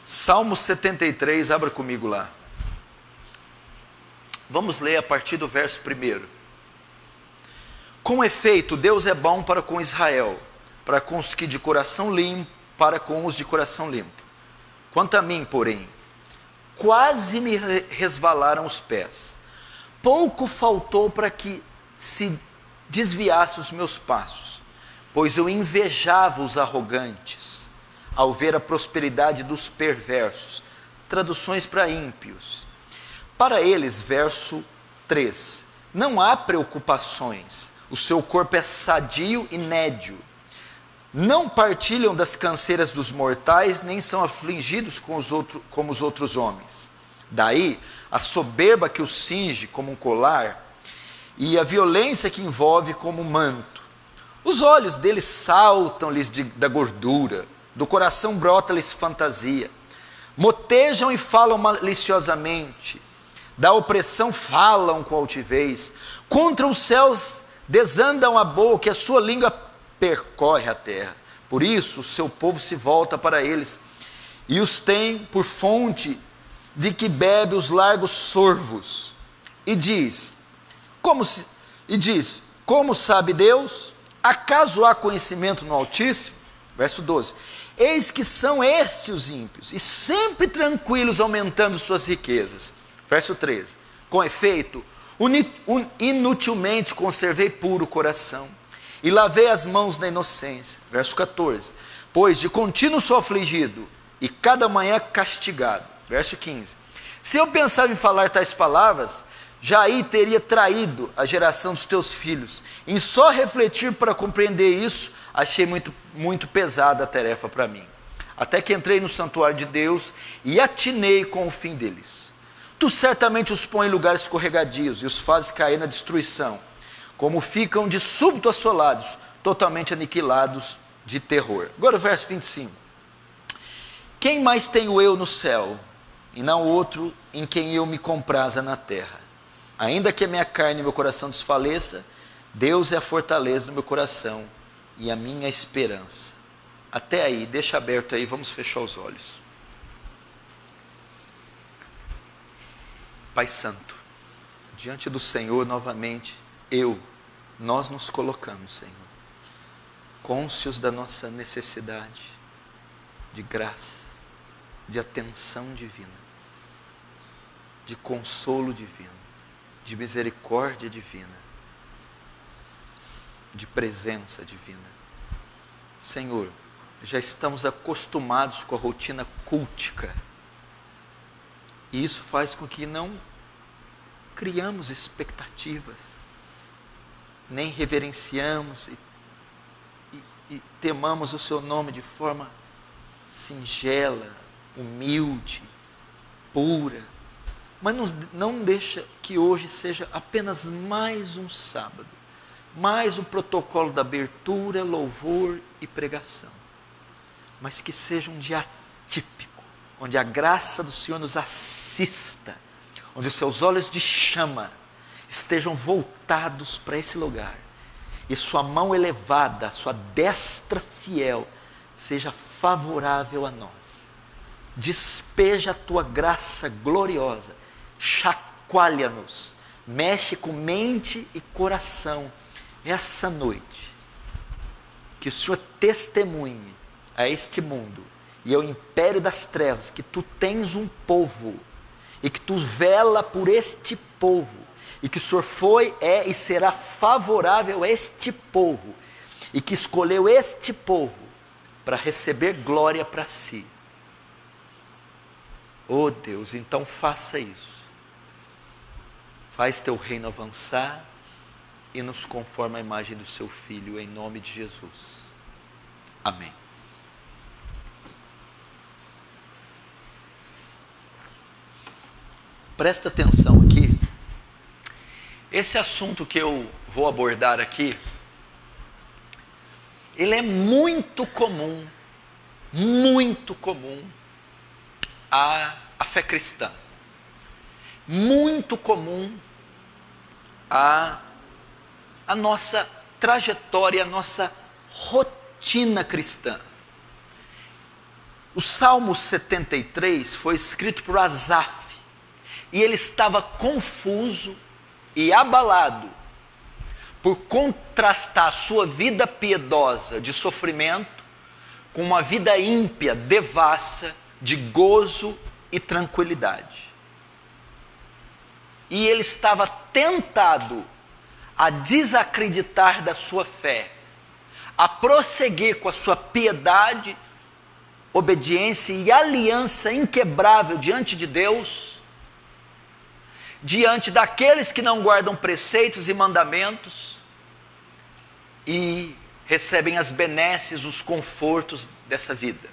Salmo 73, abra comigo lá. Vamos ler a partir do verso 1. Com efeito, Deus é bom para com Israel, para com os que de coração limpo, para com os de coração limpo. Quanto a mim, porém, quase me resvalaram os pés. Pouco faltou para que se desviasse os meus passos, pois eu invejava os arrogantes, ao ver a prosperidade dos perversos. Traduções para ímpios. Para eles, verso 3, não há preocupações, o seu corpo é sadio e nédio. Não partilham das canseiras dos mortais, nem são afligidos como os outros homens. Daí, a soberba que os cinge como um colar, e a violência que envolve como um manto. Os olhos deles saltam-lhes da gordura, do coração brota-lhes fantasia. Motejam e falam maliciosamente, da opressão falam com altivez, contra os céus desandam a boca, e a sua língua percorre a terra. Por isso o seu povo se volta para eles, e os tem por fonte de que bebe os largos sorvos. E diz, como sabe Deus? Acaso há conhecimento no Altíssimo? Verso 12, eis que são estes os ímpios, e sempre tranquilos, aumentando suas riquezas. Verso 13, com efeito, inutilmente conservei puro o coração, e lavei as mãos na inocência. Verso 14, pois de contínuo sou afligido, e cada manhã castigado. Verso 15, se eu pensava em falar tais palavras, já aí teria traído a geração dos teus filhos. Em só refletir para compreender isso, achei muito pesada a tarefa para mim. Até que entrei no santuário de Deus e atinei com o fim deles. Tu certamente os põe em lugares escorregadios e os fazes cair na destruição, como ficam de súbito assolados, totalmente aniquilados de terror. Agora o verso 25. Quem mais tenho eu no céu, e não outro em quem eu me compraza na terra? Ainda que a minha carne e meu coração desfaleça, Deus é a fortaleza do meu coração e a minha esperança. Até aí, deixa aberto aí, vamos fechar os olhos. Pai Santo, diante do Senhor novamente, nós nos colocamos, Senhor, cônscios da nossa necessidade de graça, de atenção divina, de consolo divino, de misericórdia divina, de presença divina. Senhor, já estamos acostumados com a rotina cultica, e isso faz com que não criamos expectativas, nem reverenciamos e temamos o Seu nome de forma singela, humilde, pura. Mas não deixa que hoje seja apenas mais um sábado, mais um protocolo da abertura, louvor e pregação, mas que seja um dia atípico, onde a graça do Senhor nos assista, onde os seus olhos de chama estejam voltados para esse lugar, e sua mão elevada, sua destra fiel, seja favorável a nós. Despeja a tua graça gloriosa, chacoalha-nos, mexe com mente e coração essa noite, que o Senhor testemunhe a este mundo e ao império das trevas que tu tens um povo e que tu vela por este povo, e que o Senhor foi, é e será favorável a este povo, e que escolheu este povo para receber glória para si. Oh Deus, então faça isso. Faz teu reino avançar e nos conforma à imagem do seu Filho, em nome de Jesus. Amém. Presta atenção aqui. Esse assunto que eu vou abordar aqui, ele é muito comum à fé cristã. Muito comum à nossa trajetória, à nossa rotina cristã. O Salmo 73 foi escrito por Asaf, e ele estava confuso e abalado por contrastar a sua vida piedosa de sofrimento com uma vida ímpia, devassa, de gozo e tranquilidade. E ele estava tentado a desacreditar da sua fé, a prosseguir com a sua piedade, obediência e aliança inquebrável diante de Deus, diante daqueles que não guardam preceitos e mandamentos e recebem as benesses, os confortos dessa vida.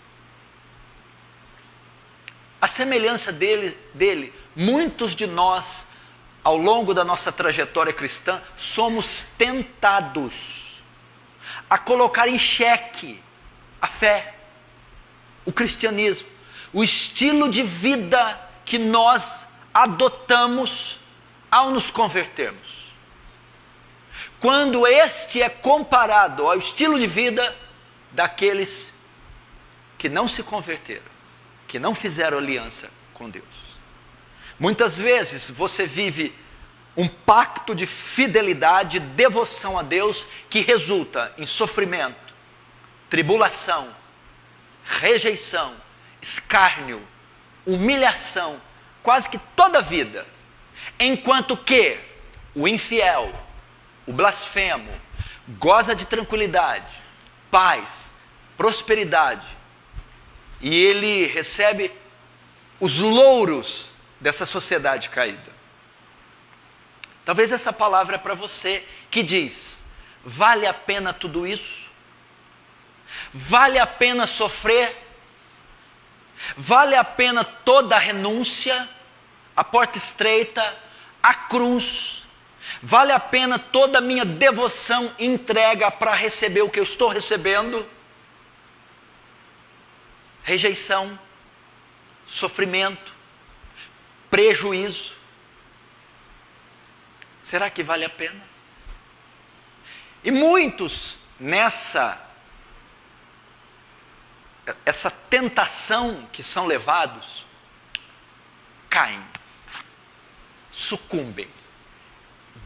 A semelhança dele, muitos de nós, ao longo da nossa trajetória cristã, somos tentados a colocar em xeque a fé, o cristianismo, o estilo de vida que nós adotamos ao nos convertermos. Quando este é comparado ao estilo de vida daqueles que não se converteram, que não fizeram aliança com Deus. Muitas vezes você vive um pacto de fidelidade, devoção a Deus, que resulta em sofrimento, tribulação, rejeição, escárnio, humilhação, quase que toda a vida. Enquanto que o infiel, o blasfemo, goza de tranquilidade, paz, prosperidade, e ele recebe os louros dessa sociedade caída. Talvez essa palavra é para você que diz: vale a pena tudo isso? Vale a pena sofrer? Vale a pena toda a renúncia, a porta estreita, a cruz? Vale a pena toda a minha devoção e entrega para receber o que eu estou recebendo? Rejeição, sofrimento, prejuízo. Será que vale a pena? E muitos essa tentação que são levados, caem, sucumbem,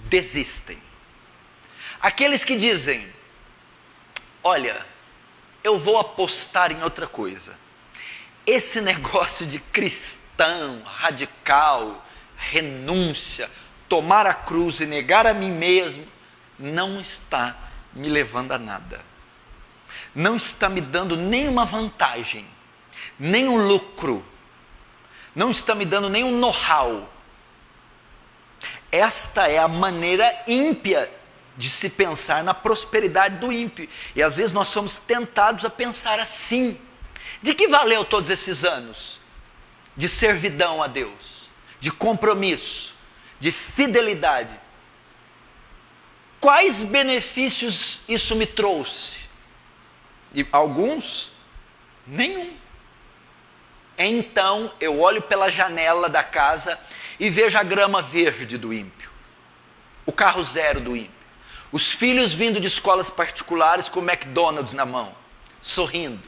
desistem. Aqueles que dizem: olha, eu vou apostar em outra coisa. Esse negócio de cristão, radical, renúncia, tomar a cruz e negar a mim mesmo, não está me levando a nada. Não está me dando nenhuma vantagem, nenhum lucro, não está me dando nenhum know-how. Esta é a maneira ímpia de se pensar na prosperidade do ímpio. E às vezes nós somos tentados a pensar assim: de que valeu todos esses anos de servidão a Deus, de compromisso, de fidelidade? Quais benefícios isso me trouxe? E alguns, nenhum. Então eu olho pela janela da casa e vejo a grama verde do ímpio, o carro zero do ímpio, os filhos vindo de escolas particulares com o McDonald's na mão, sorrindo,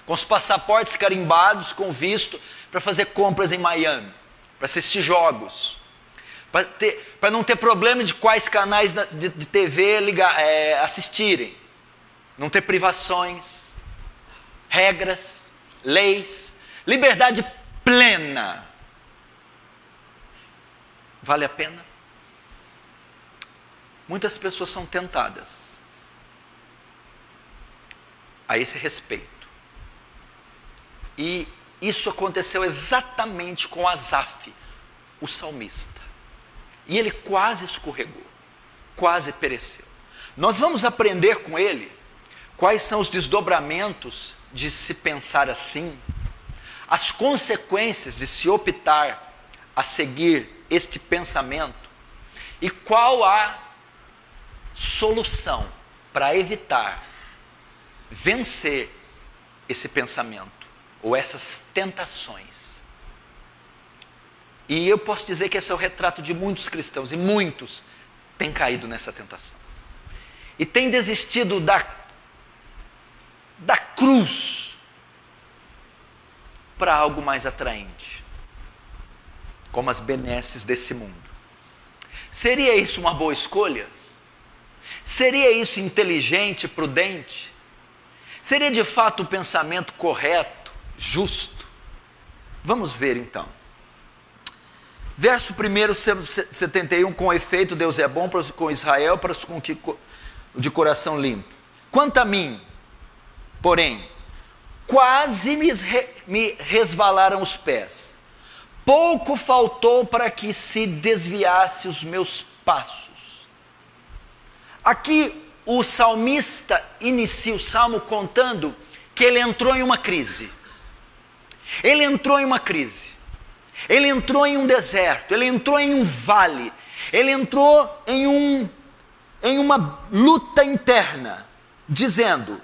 com os passaportes carimbados, com visto para fazer compras em Miami, para assistir jogos, para não ter problema de quais canais de TV assistirem, não ter privações, regras, leis, liberdade plena. Vale a pena? Muitas pessoas são tentadas a esse respeito. E isso aconteceu exatamente com Asaf, o salmista. E ele quase escorregou, quase pereceu. Nós vamos aprender com ele quais são os desdobramentos de se pensar assim, as consequências de se optar a seguir este pensamento e qual a solução para evitar vencer esse pensamento ou essas tentações. E eu posso dizer que esse é o retrato de muitos cristãos, e muitos têm caído nessa tentação e têm desistido da cruz, para algo mais atraente, como as benesses desse mundo. Seria isso uma boa escolha? Seria isso inteligente, prudente? Seria de fato o pensamento correto, justo? Vamos ver então. Verso 1, 71, com efeito Deus é bom com Israel, para os de coração limpo. Quanto a mim, porém, quase me resvalaram os pés. Pouco faltou para que se desviasse os meus passos. Aqui o salmista inicia o salmo contando que ele entrou em uma crise. Ele entrou em uma crise. Ele entrou em um deserto, ele entrou em um vale, ele entrou em uma luta interna, dizendo: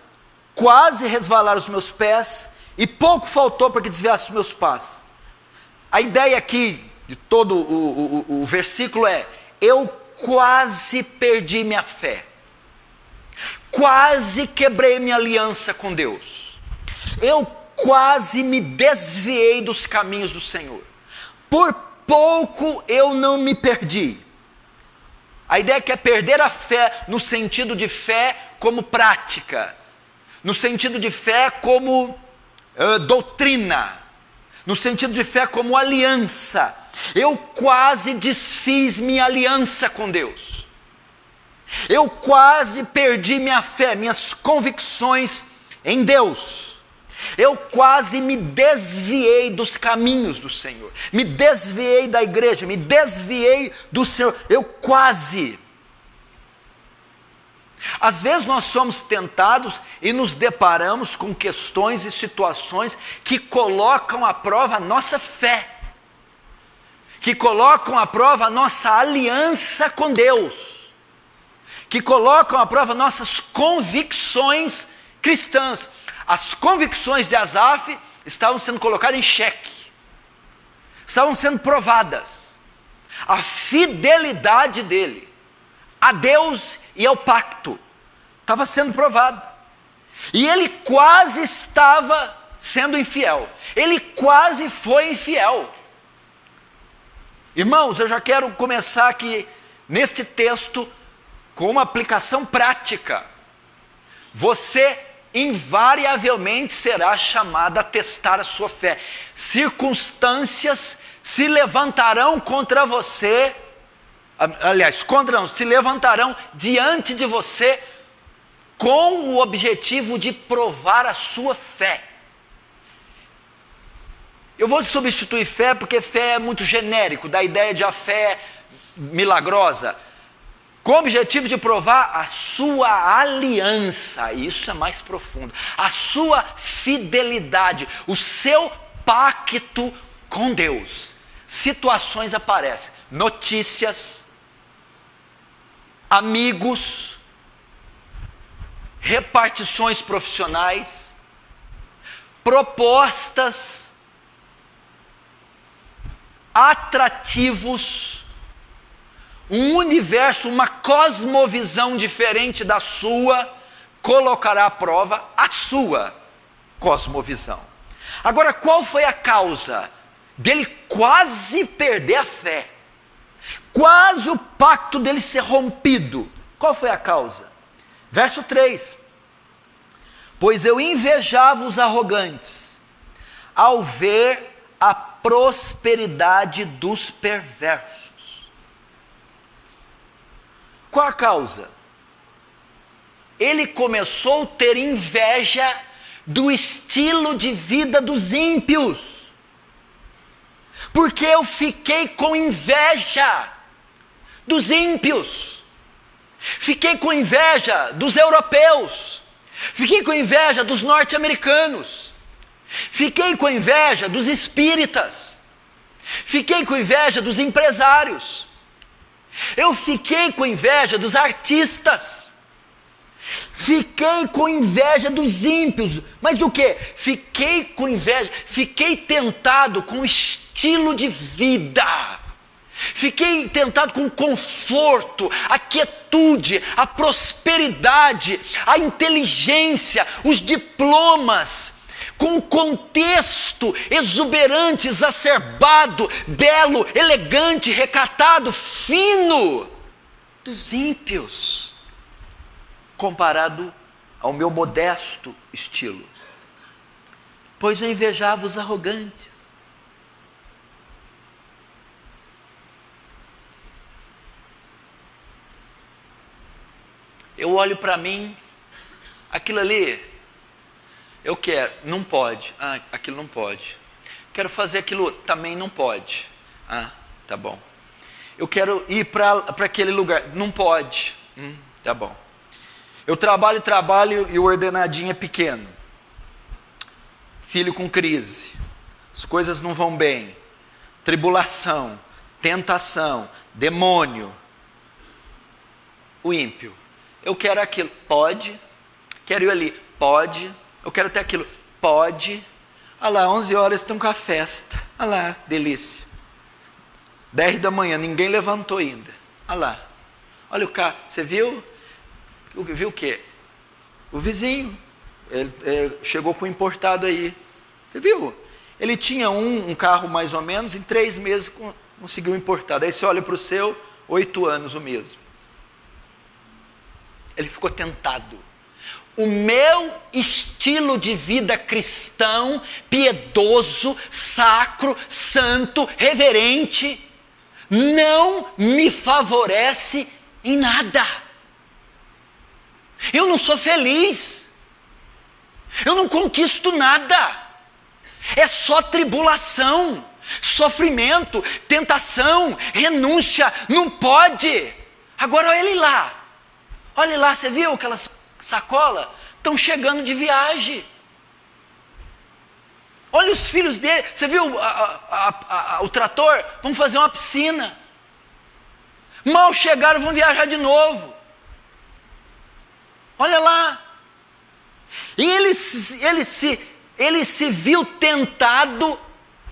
quase resvalaram os meus pés e pouco faltou para que desviasse os meus passos. A ideia aqui de todo o versículo é: eu quase perdi minha fé, quase quebrei minha aliança com Deus, eu quase me desviei dos caminhos do Senhor. Por pouco eu não me perdi. A ideia é que é perder a fé no sentido de fé como prática, no sentido de fé como doutrina, no sentido de fé como aliança. Eu quase desfiz minha aliança com Deus. Eu quase perdi minha fé, minhas convicções em Deus. Eu quase me desviei dos caminhos do Senhor, me desviei da igreja, me desviei do Senhor, eu quase. Às vezes nós somos tentados e nos deparamos com questões e situações que colocam à prova a nossa fé, que colocam à prova a nossa aliança com Deus, que colocam à prova nossas convicções cristãs. As convicções de Asaf estavam sendo colocadas em xeque, estavam sendo provadas. A fidelidade dele a Deus e ao pacto estava sendo provada. E ele quase estava sendo infiel, ele quase foi infiel. Irmãos, eu já quero começar aqui neste texto com uma aplicação prática. Você invariavelmente será chamado a testar a sua fé. Circunstâncias se levantarão contra você, se levantarão diante de você com o objetivo de provar a sua fé. Eu vou substituir fé porque fé é muito genérico, da ideia de a fé milagrosa, com o objetivo de provar a sua aliança. Isso é mais profundo, a sua fidelidade, o seu pacto com Deus. Situações aparecem, notícias, amigos, repartições profissionais, propostas, atrativos, um universo, uma cosmovisão diferente da sua, colocará à prova a sua cosmovisão. Agora, qual foi a causa dele quase perder a fé? Quase o pacto dele ser rompido. Qual foi a causa? Verso 3. Pois eu invejava os arrogantes, ao ver a prosperidade dos perversos. Qual a causa? Ele começou a ter inveja do estilo de vida dos ímpios. Porque eu fiquei com inveja dos ímpios. Fiquei com inveja dos europeus. Fiquei com inveja dos norte-americanos. Fiquei com inveja dos espíritas. Fiquei com inveja dos empresários. Eu fiquei com inveja dos artistas. Fiquei com inveja dos ímpios. Mas do que? Fiquei com inveja, fiquei tentado com o estilo de vida. Fiquei tentado com o conforto, a quietude, a prosperidade, a inteligência, os diplomas, com o contexto exuberante, exacerbado, belo, elegante, recatado, fino dos ímpios, comparado ao meu modesto estilo. Pois eu invejava os arrogantes. Eu olho para mim, aquilo ali, eu quero, não pode, aquilo não pode. Quero fazer aquilo, também não pode. Tá bom. Eu quero ir para aquele lugar, não pode. Tá bom. Eu trabalho e o ordenadinho é pequeno. Filho com crise, as coisas não vão bem, tribulação, tentação, demônio. O ímpio, eu quero aquilo, pode. Quero ir ali, pode. Eu quero ter aquilo, pode. Olha lá, 11 horas estão com a festa. Olha lá, delícia. 10 da manhã, ninguém levantou ainda. Olha lá, olha o carro, você viu? Viu o quê? O vizinho, ele chegou com o importado aí. Você viu? Ele tinha um carro mais ou menos, em 3 meses conseguiu um importado. Aí você olha para o seu, 8 anos o mesmo. Ele ficou tentado. O meu estilo de vida cristão, piedoso, sacro, santo, reverente, não me favorece em nada. Eu não sou feliz. Eu não conquisto nada. É só tribulação, sofrimento, tentação, renúncia. Não pode. Agora olha ele lá. Olha lá, você viu aquelas sacolas? Estão chegando de viagem. Olha os filhos dele. Você viu o trator? Vamos fazer uma piscina. Mal chegaram, vão viajar de novo. Olha lá. E ele se viu tentado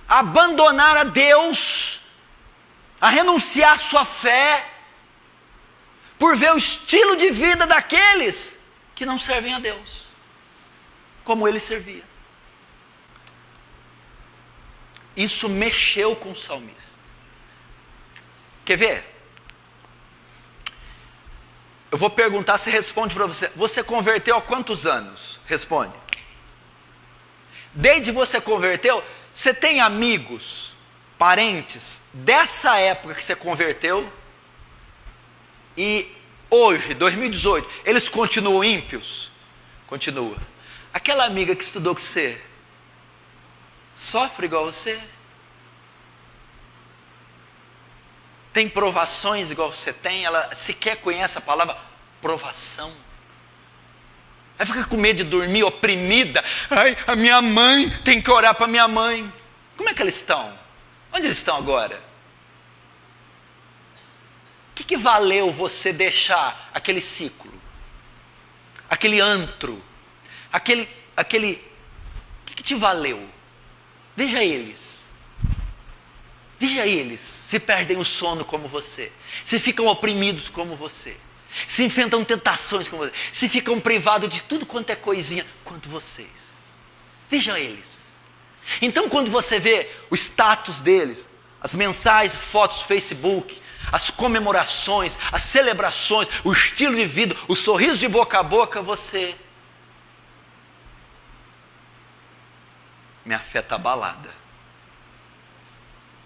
a abandonar a Deus, a renunciar à sua fé, por ver o estilo de vida daqueles que não servem a Deus, como ele servia. Isso mexeu com o salmista. Quer ver? Eu vou perguntar, você responde para você. Você converteu há quantos anos? Responde. Desde você converteu, você tem amigos, parentes, dessa época que você converteu, e hoje, 2018, eles continuam ímpios? Continua. Aquela amiga que estudou com você, sofre igual você? Tem provações igual você tem? Ela sequer conhece a palavra provação. Aí fica com medo de dormir, oprimida. Ai, a minha mãe, tem que orar para minha mãe. Como é que eles estão? Onde eles estão agora? O que valeu você deixar aquele ciclo? Aquele antro? Aquele... O que te valeu? Veja eles. Veja eles, se perdem o sono como você, se ficam oprimidos como você, se enfrentam tentações como você, se ficam privados de tudo quanto é coisinha quanto vocês. Veja eles. Então quando você vê o status deles, as mensagens, fotos no Facebook, as comemorações, as celebrações, o estilo de vida, o sorriso de boca a boca, minha fé está abalada.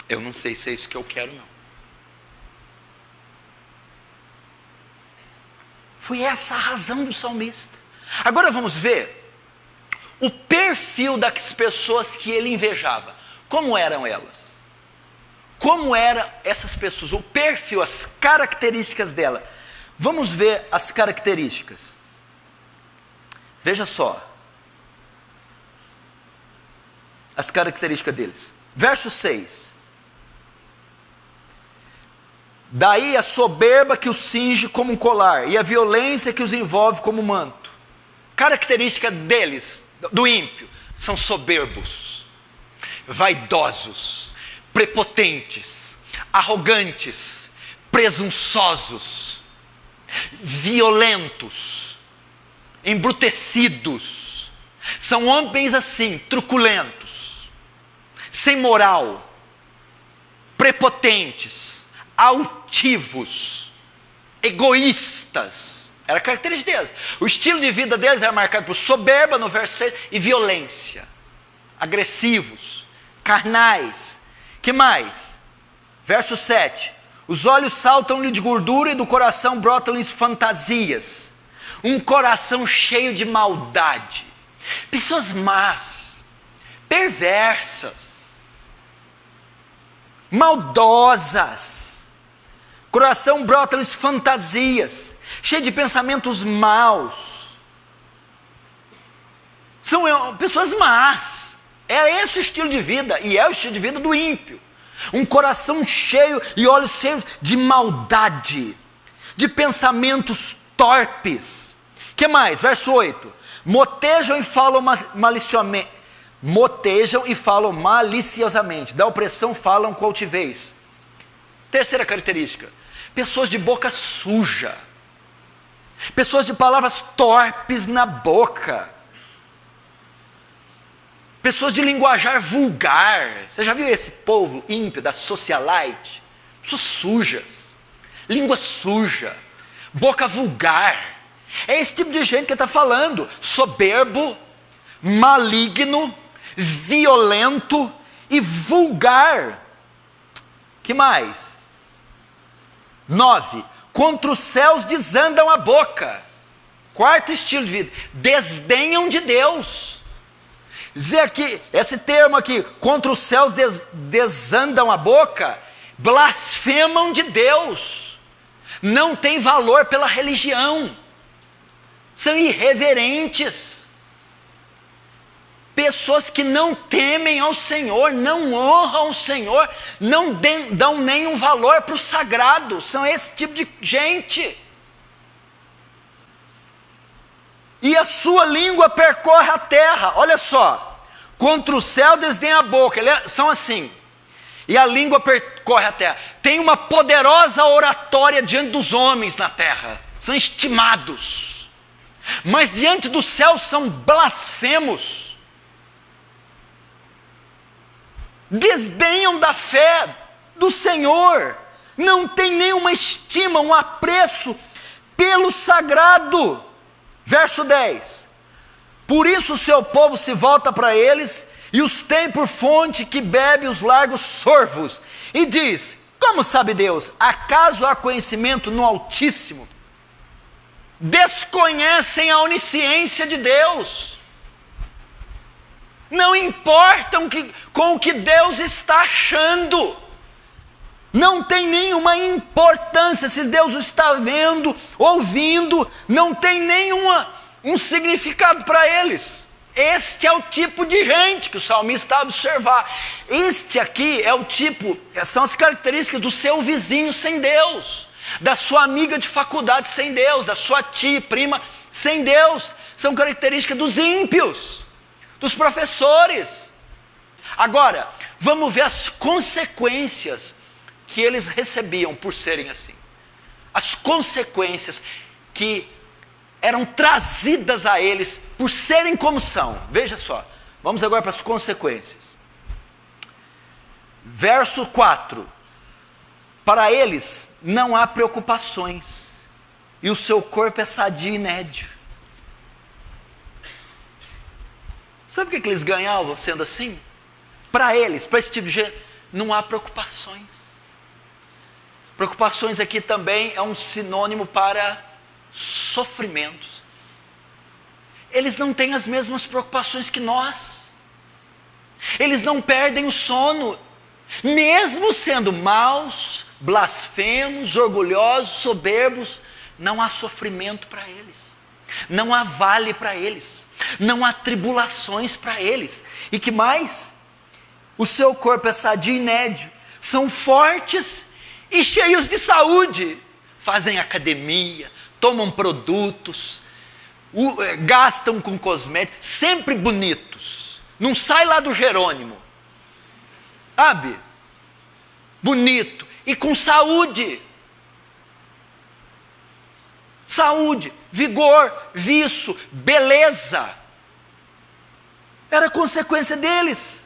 Eu não sei se é isso que eu quero, não. Foi essa a razão do salmista. Agora vamos ver o perfil das pessoas que ele invejava. Como eram elas? Como eram essas pessoas? O perfil, as características dela. Vamos ver as características. Veja só. As características deles. Verso 6. Daí a soberba que os cinge como um colar, e a violência que os envolve como um manto. Característica deles, do ímpio, são soberbos, vaidosos, prepotentes, arrogantes, presunçosos, violentos, embrutecidos, São homens assim, truculentos, sem moral, prepotentes, altivos, egoístas. Era a característica deles. O estilo de vida deles era marcado por soberba, no verso 6, e violência. Agressivos, carnais. Que mais? Verso 7. Os olhos saltam-lhe de gordura e do coração brotam-lhes fantasias. Um coração cheio de maldade. Pessoas más, perversas, maldosas. Coração brota-lhes fantasias, cheio de pensamentos maus. São pessoas más. É esse o estilo de vida, e é o estilo de vida do ímpio. Um coração cheio e olhos cheios de maldade, de pensamentos torpes. Que mais? Verso 8. Motejam e falam maliciosamente. Da opressão falam com altivez. Terceira característica: pessoas de boca suja, pessoas de palavras torpes na boca, pessoas de linguajar vulgar. Você já viu esse povo ímpio da socialite? Pessoas sujas, língua suja, boca vulgar. É esse tipo de gente que está falando. Soberbo, maligno, violento e vulgar. Que mais? 9. Contra os céus desandam a boca. Quarto estilo de vida: desdenham de Deus. Dizer aqui, esse termo aqui, contra os céus desandam a boca, blasfemam de Deus, não tem valor pela religião, são irreverentes, pessoas que não temem ao Senhor, não honram o Senhor, não dão nenhum valor para o sagrado. São esse tipo de gente. E a sua língua percorre a terra. Olha só, contra o céu desdenha a boca. São assim. E a língua percorre a terra. Tem uma poderosa oratória diante dos homens na terra. São estimados. Mas diante do céu são blasfemos. Desdenham da fé do Senhor. Não tem nenhuma estima, um apreço pelo sagrado. Verso 10. Por isso o seu povo se volta para eles e os tem por fonte que bebe os largos sorvos. E diz: como sabe Deus? Acaso há conhecimento no Altíssimo? Desconhecem a onisciência de Deus. Não importam com o que Deus está achando. Não tem nenhuma importância se Deus o está vendo, ouvindo. Não tem um significado para eles. Este é o tipo de gente que o salmista está a observar. Este aqui é o tipo, são as características do seu vizinho sem Deus, da sua amiga de faculdade sem Deus, da sua tia e prima sem Deus. São características dos ímpios, dos professores. Agora, vamos ver as consequências que eles recebiam por serem assim. As consequências que eram trazidas a eles por serem como são. Veja só, vamos agora para as consequências. Verso 4. Para eles não há preocupações, e o seu corpo é sadio e nédio. Sabe o que eles ganhavam sendo assim? Para eles, para esse tipo de gente, não há preocupações. Preocupações aqui também é um sinônimo para sofrimentos. Eles não têm as mesmas preocupações que nós. Eles não perdem o sono, mesmo sendo maus, blasfemos, orgulhosos, soberbos. Não há sofrimento para eles, não há vale para eles, não há tribulações para eles. E que mais? O seu corpo é sadio e nédio, são fortes e cheios de saúde, fazem academia, tomam produtos, gastam com cosméticos, sempre bonitos, não sai lá do Jerônimo, sabe? Bonito e com saúde, vigor, viço, beleza. Era consequência deles.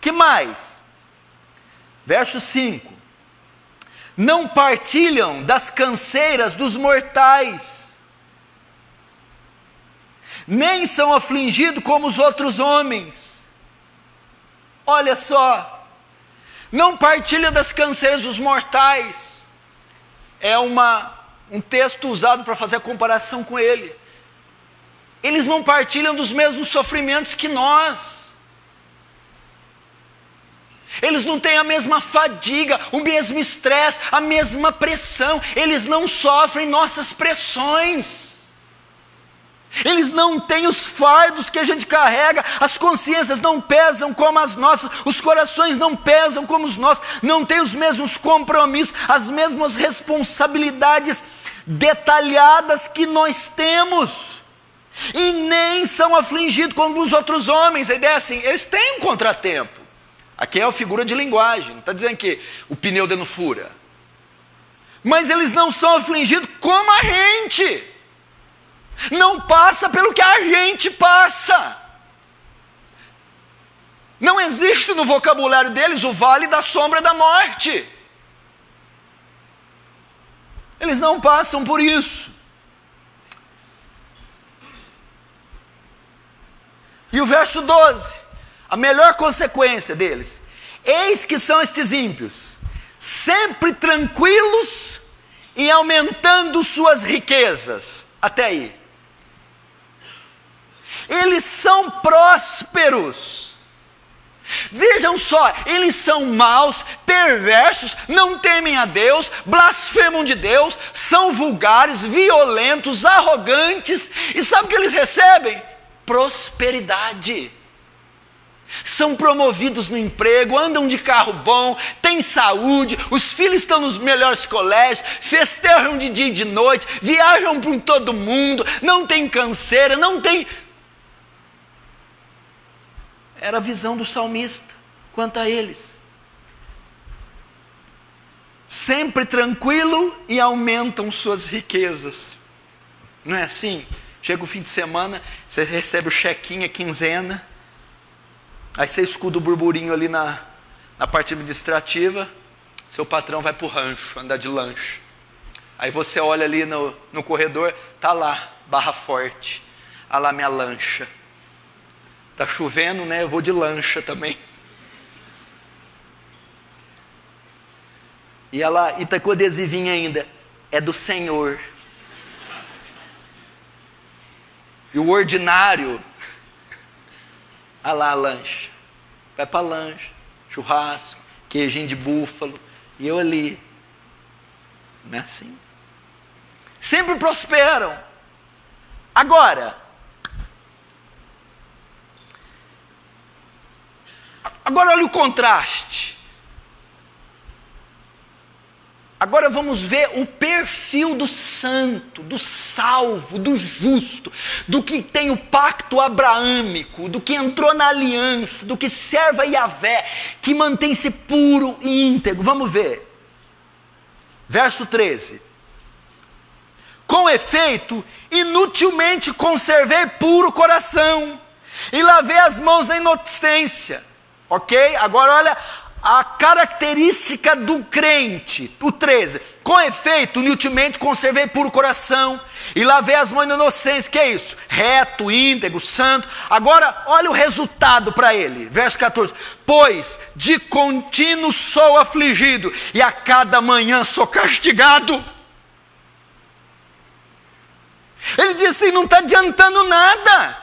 Que mais? Verso 5. Não partilham das canseiras dos mortais, nem são afligidos como os outros homens. Olha só, não partilha das canseiras dos mortais. É um texto usado para fazer a comparação com ele. Eles não partilham dos mesmos sofrimentos que nós. Eles não têm a mesma fadiga, o mesmo estresse, a mesma pressão. Eles não sofrem nossas pressões. Eles não têm os fardos que a gente carrega. As consciências não pesam como as nossas. Os corações não pesam como os nossos. Não têm os mesmos compromissos, as mesmas responsabilidades detalhadas que nós temos. E nem são afligidos como os outros homens. A ideia é assim, eles têm um contratempo. Aqui é a figura de linguagem, não está dizendo que o pneu dele não fura. Mas eles não são afligidos como a gente. Não passa pelo que a gente passa. Não existe no vocabulário deles o vale da sombra da morte. Eles não passam por isso. E o verso 12. A melhor consequência deles: eis que são estes ímpios, sempre tranquilos e aumentando suas riquezas. Até aí. Eles são prósperos. Vejam só, eles são maus, perversos, não temem a Deus, blasfemam de Deus, são vulgares, violentos, arrogantes. E sabe o que eles recebem? Prosperidade. São promovidos no emprego, andam de carro bom, têm saúde, os filhos estão nos melhores colégios, festejam de dia e de noite, viajam por todo mundo, não tem canseira, não tem... Era a visão do salmista quanto a eles. Sempre tranquilo e aumentam suas riquezas. Não é assim? Chega o fim de semana, você recebe o chequinho, a quinzena, aí você escuta o burburinho ali na parte administrativa, seu patrão vai para o rancho, andar de lancha. Aí você olha ali no corredor, tá lá, Barra Forte, olha lá minha lancha. Tá chovendo, né? Eu vou de lancha também. E ela, e tá com o adesivinho ainda, é do Senhor. E o ordinário, olha lá a lancha. Vai para lancha, churrasco, queijinho de búfalo, e eu ali. Não é assim? Sempre prosperam. Agora olha o contraste. Agora vamos ver o perfil do santo, do salvo, do justo, do que tem o pacto abraâmico, do que entrou na aliança, do que serve a Yahvé, que mantém-se puro e íntegro. Vamos ver. Verso 13. Com efeito, inutilmente conservei puro o coração e lavei as mãos na inocência. Ok? Agora olha a característica do crente, o 13. Com efeito, inutilmente conservei puro o coração e lavei as mãos na inocência. Que é isso? Reto, íntegro, santo. Agora olha o resultado para ele. Verso 14. Pois de contínuo sou afligido e a cada manhã sou castigado. Ele diz assim, não está adiantando nada.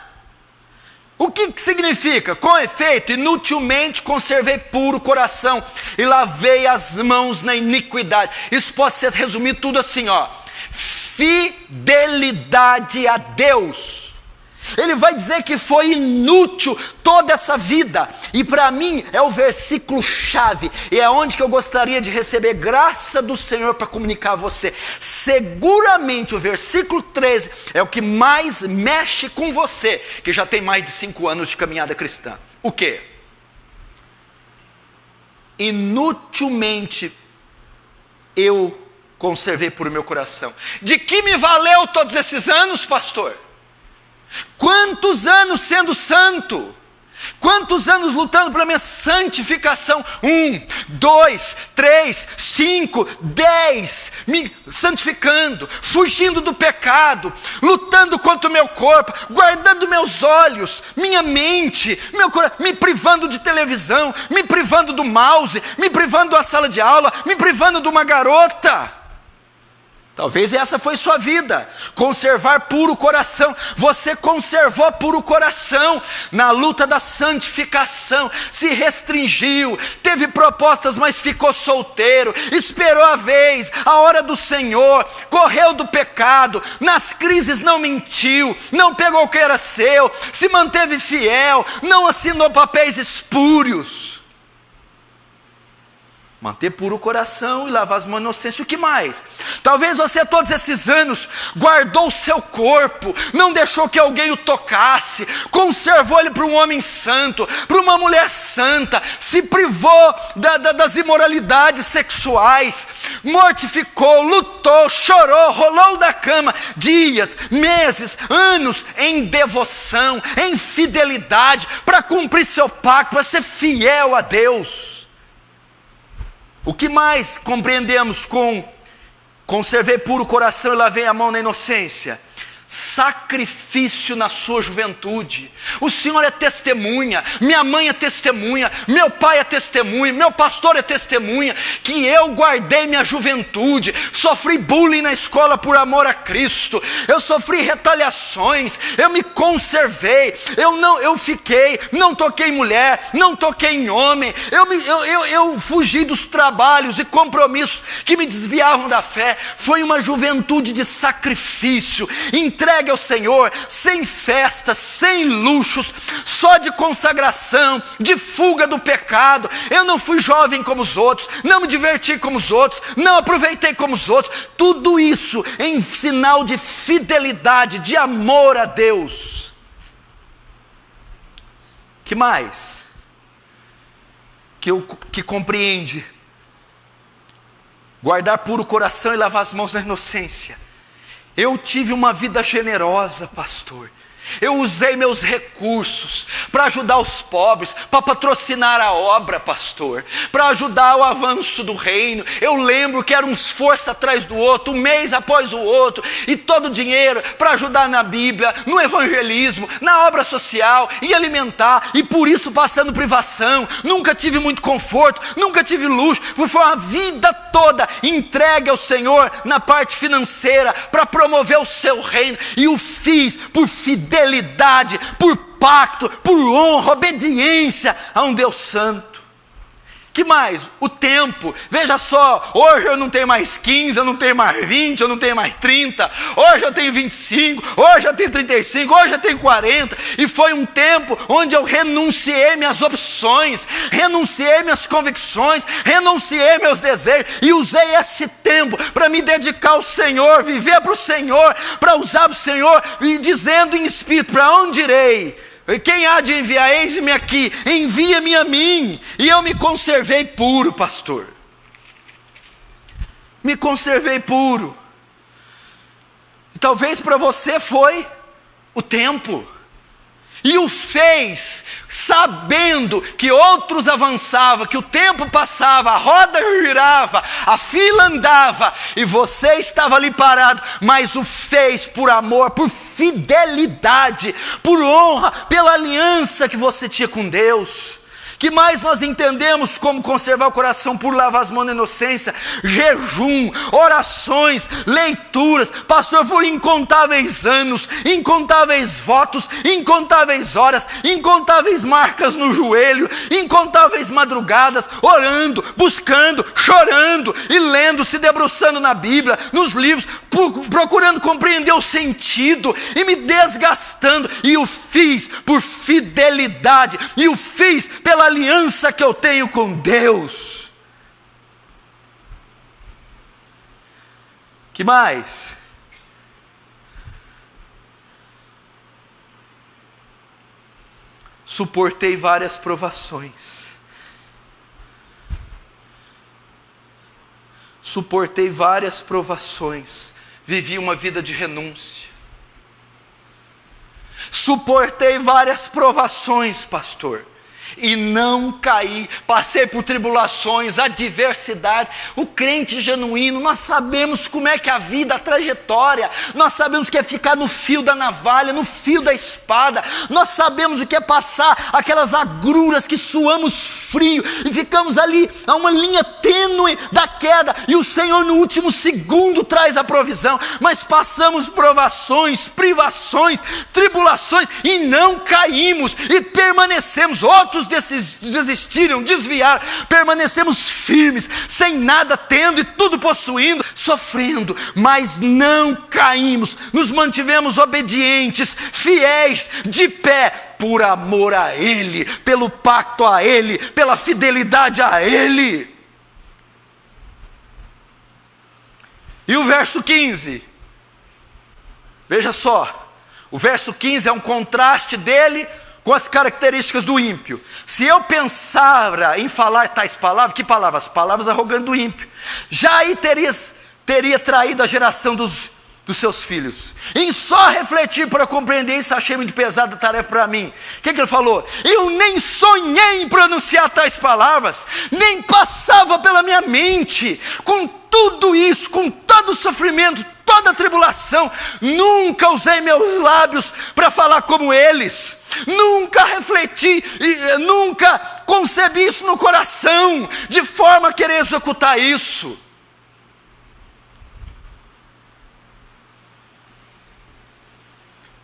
O que significa? Com efeito, inutilmente conservei puro o coração e lavei as mãos na iniquidade. Isso pode ser resumido tudo assim, ó. Fidelidade a Deus. Ele vai dizer que foi inútil toda essa vida. E para mim é o versículo chave. E é onde que eu gostaria de receber graça do Senhor para comunicar a você. Seguramente o versículo 13 é o que mais mexe com você, que já tem mais de 5 anos de caminhada cristã. O quê? Inutilmente eu conservei por meu coração. De que me valeu todos esses anos, pastor? Quantos anos sendo santo? Quantos anos lutando pela minha santificação? 1, 2, 3, 5, 10, me santificando, fugindo do pecado, lutando contra o meu corpo, guardando meus olhos, minha mente, meu coração, me privando de televisão, me privando do mouse, me privando da sala de aula, me privando de uma garota. Talvez essa foi sua vida, conservar puro coração. Você conservou puro coração na luta da santificação, se restringiu, teve propostas, mas ficou solteiro, esperou a vez, a hora do Senhor, correu do pecado, nas crises não mentiu, não pegou o que era seu, se manteve fiel, não assinou papéis espúrios. Manter puro o coração e lavar as mãos inocentes. O que mais? Talvez você todos esses anos guardou o seu corpo, não deixou que alguém o tocasse, conservou ele para um homem santo, para uma mulher santa, se privou das imoralidades sexuais, mortificou, lutou, chorou, rolou da cama, dias, meses, anos, em devoção, em fidelidade, para cumprir seu pacto, para ser fiel a Deus. O que mais compreendemos com conservei puro o coração e lavei a mão na inocência? Sacrifício na sua juventude. O Senhor é testemunha, minha mãe é testemunha, meu pai é testemunha, meu pastor é testemunha, que eu guardei minha juventude, sofri bullying na escola por amor a Cristo, eu sofri retaliações, eu me conservei, eu fiquei, não toquei em mulher, não toquei em homem, eu fugi dos trabalhos e compromissos que me desviavam da fé. Foi uma juventude de sacrifício, entregue ao Senhor, sem festas, sem luxos, só de consagração, de fuga do pecado. Eu não fui jovem como os outros, não me diverti como os outros, não aproveitei como os outros. Tudo isso em sinal de fidelidade, de amor a Deus. Que mais? Que compreende guardar puro o coração e lavar as mãos na inocência. Eu tive uma vida generosa, pastor. Eu usei meus recursos para ajudar os pobres, para patrocinar a obra, pastor, para ajudar o avanço do reino. Eu lembro que era um esforço atrás do outro, um mês após o outro, e todo o dinheiro para ajudar na Bíblia, no evangelismo, na obra social, e alimentar, e por isso passando privação. Nunca tive muito conforto, nunca tive luxo, porque foi uma vida toda entregue ao Senhor na parte financeira, para promover o seu reino, e o fiz por fidelidade, por pacto, por honra, obediência a um Deus santo. Que mais? O tempo. Veja só, hoje eu não tenho mais 15, eu não tenho mais 20, eu não tenho mais 30, hoje eu tenho 25, hoje eu tenho 35, hoje eu tenho 40, e foi um tempo onde eu renunciei minhas opções, renunciei minhas convicções, renunciei meus desejos, e usei esse tempo para me dedicar ao Senhor, viver para o Senhor, para usar para o Senhor, e dizendo em espírito: para onde irei? Quem há de enviar? Eis-me aqui, envia-me a mim. E eu me conservei puro, pastor. Me conservei puro. E talvez para você foi o tempo. E o fez sabendo que outros avançavam, que o tempo passava, a roda girava, a fila andava, e você estava ali parado, mas o fez por amor, por fidelidade, por honra, pela aliança que você tinha com Deus. Que mais nós entendemos como conservar o coração por lavar as mãos na inocência? Jejum, orações, leituras. Pastor, foram incontáveis anos, incontáveis votos, incontáveis horas, incontáveis marcas no joelho, incontáveis madrugadas, orando, buscando, chorando e lendo, se debruçando na Bíblia, nos livros, procurando compreender o sentido e me desgastando, e o fiz por fidelidade, e o fiz pela aliança que eu tenho com Deus. Que mais? Suportei várias provações. Suportei várias provações. Vivi uma vida de renúncia. Suportei várias provações, pastor. e não caí. Passei por tribulações, adversidade. O crente genuíno, nós sabemos como é que é a vida, a trajetória. Nós sabemos o que é ficar no fio da navalha, no fio da espada. Nós sabemos o que é passar aquelas agruras que suamos frio e ficamos ali a uma linha tênue da queda, e o Senhor no último segundo traz a provisão. Mas passamos provações, privações, tribulações e não caímos, e permanecemos. Outros desistiram, desviaram, permanecemos firmes, sem nada tendo e tudo possuindo, sofrendo, mas não caímos, nos mantivemos obedientes, fiéis, de pé, por amor a Ele, pelo pacto a Ele, pela fidelidade a Ele. E o verso 15, veja só, o verso 15 é um contraste dele com as características do ímpio. Se eu pensara em falar tais palavras, que palavras? Palavras arrogantes do ímpio, já aí teria traído a geração dos seus filhos. Em só refletir para compreender isso, achei muito pesada a tarefa para mim. O que ele falou? Eu nem sonhei em pronunciar tais palavras, nem passava pela minha mente. Com tudo isso, com todo o sofrimento, toda a tribulação, nunca usei meus lábios para falar como eles. Nunca refleti, nunca concebi isso no coração, de forma a querer executar isso.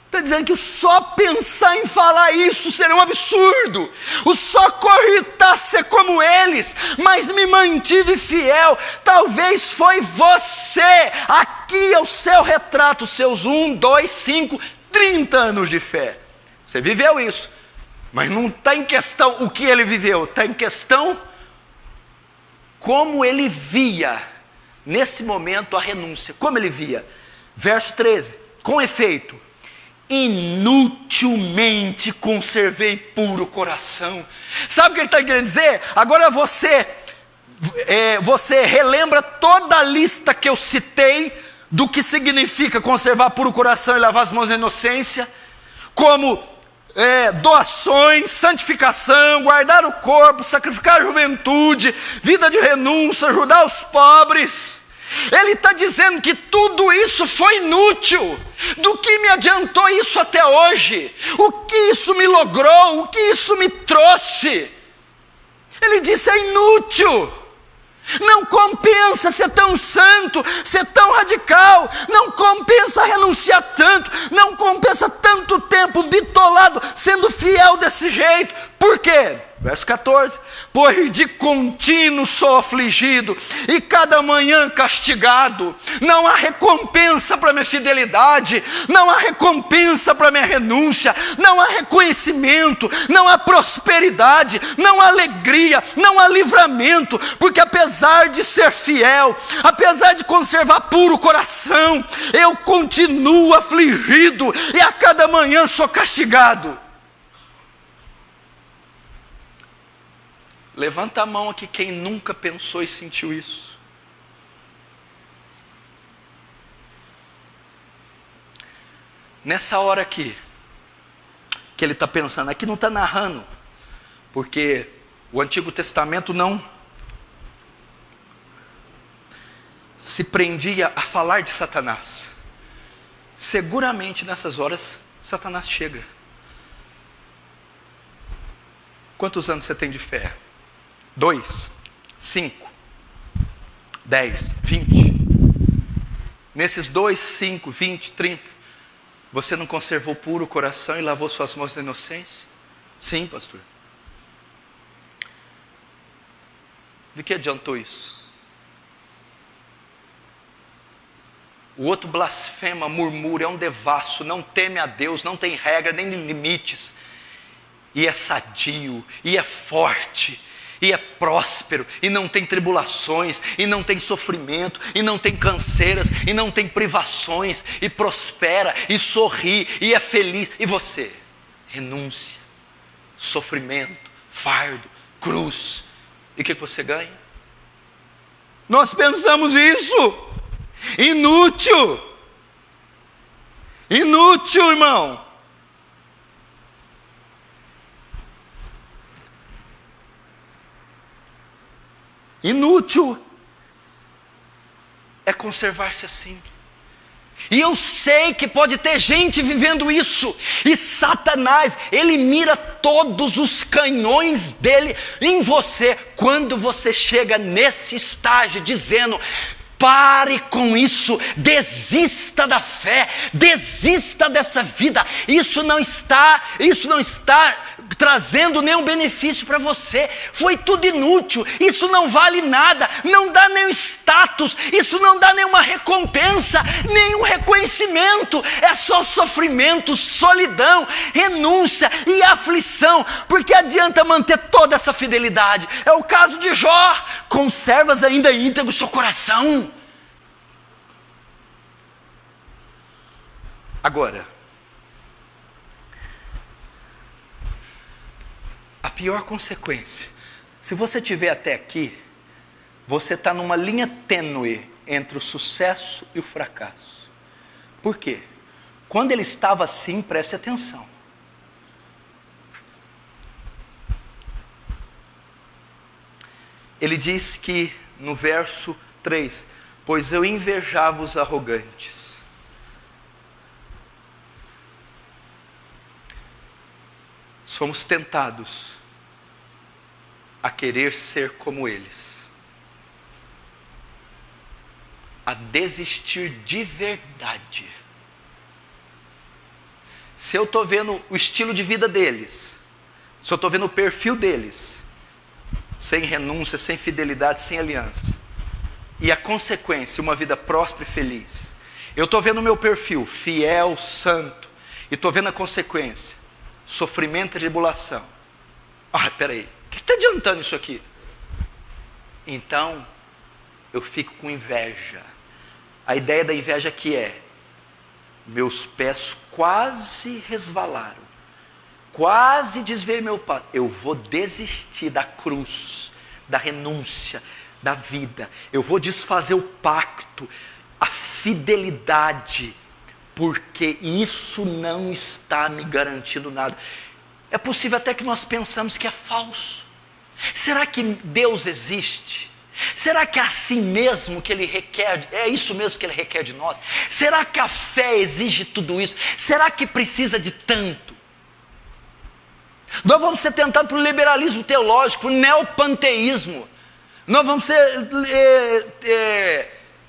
Está dizendo que só pensar em falar isso seria um absurdo. O só cogitar ser como eles, mas me mantive fiel. Talvez foi você. Aqui é o seu retrato, seus 1, 2, 5, 30 anos de fé. Você viveu isso, mas não está em questão o que ele viveu, está em questão como ele via nesse momento a renúncia. Como ele via? Verso 13, com efeito, inutilmente conservei puro coração. Sabe o que ele está querendo dizer? Agora você relembra toda a lista que eu citei do que significa conservar puro coração e lavar as mãos da inocência, como doações, santificação, guardar o corpo, sacrificar a juventude, vida de renúncia, ajudar os pobres. Ele está dizendo que tudo isso foi inútil. Do que me adiantou isso até hoje? O que isso me logrou? O que isso me trouxe? Ele disse: é inútil. Não compensa ser tão santo, ser tão radical. Não compensa renunciar tanto. Não compensa tanto tempo bitolado sendo fiel desse jeito. Por quê? Verso 14, pois de contínuo sou afligido, e cada manhã castigado. Não há recompensa para minha fidelidade, não há recompensa para minha renúncia, não há reconhecimento, não há prosperidade, não há alegria, não há livramento, porque apesar de ser fiel, apesar de conservar puro coração, eu continuo afligido, e a cada manhã sou castigado. Levanta a mão aqui quem nunca pensou e sentiu isso. Nessa hora aqui, que ele está pensando, aqui não está narrando, porque o Antigo Testamento não se prendia a falar de Satanás. Seguramente nessas horas, Satanás chega. Quantos anos você tem de fé? 2, 5, 10, 20. Nesses 2, 5, 20, 30, você não conservou puro o coração e lavou suas mãos da inocência? Sim, pastor. De que adiantou isso? O outro blasfema, murmura, é um devasso, não teme a Deus, não tem regra nem limites, e é sadio, e é forte, e é próspero, e não tem tribulações, e não tem sofrimento, e não tem canseiras, e não tem privações, e prospera, e sorri, e é feliz. E você? Renúncia, sofrimento, fardo, cruz. E o que você ganha? Nós pensamos isso. Inútil. Inútil, irmão. inútil é conservar-se assim. E eu sei que pode ter gente vivendo isso, e Satanás, ele mira todos os canhões dele em você, quando você chega nesse estágio dizendo: pare com isso, desista da fé, desista dessa vida, isso não está trazendo nenhum benefício para você, foi tudo inútil, isso não vale nada, não dá nenhum status, isso não dá nenhuma recompensa, nenhum reconhecimento, é só sofrimento, solidão, renúncia e aflição. Porque adianta manter toda essa fidelidade? É o caso de Jó: conservas ainda íntegro o seu coração. Agora, a pior consequência, se você estiver até aqui, você está numa linha tênue entre o sucesso e o fracasso. Por quê? Quando ele estava assim, preste atenção. Ele diz que no verso 3: pois eu invejava os arrogantes. Somos tentados a querer ser como eles, a desistir de verdade. Se eu estou vendo o estilo de vida deles, se eu estou vendo o perfil deles, sem renúncia, sem fidelidade, sem aliança, e a consequência, uma vida próspera e feliz, eu estou vendo o meu perfil, fiel, santo, e estou vendo a consequência, sofrimento e tribulação. Peraí, o que está adiantando isso aqui? Então, eu fico com inveja. A ideia da inveja aqui é: meus pés quase resvalaram, quase desviei meu passo, eu vou desistir da cruz, da renúncia, da vida, eu vou desfazer o pacto, a fidelidade, porque isso não está me garantindo nada. É possível até que nós pensamos que é falso. Será que Deus existe? Será que é assim mesmo que Ele requer? É isso mesmo que Ele requer de nós? Será que a fé exige tudo isso? Será que precisa de tanto? Nós vamos ser tentados pelo liberalismo teológico, pelo neopanteísmo. Nós vamos ser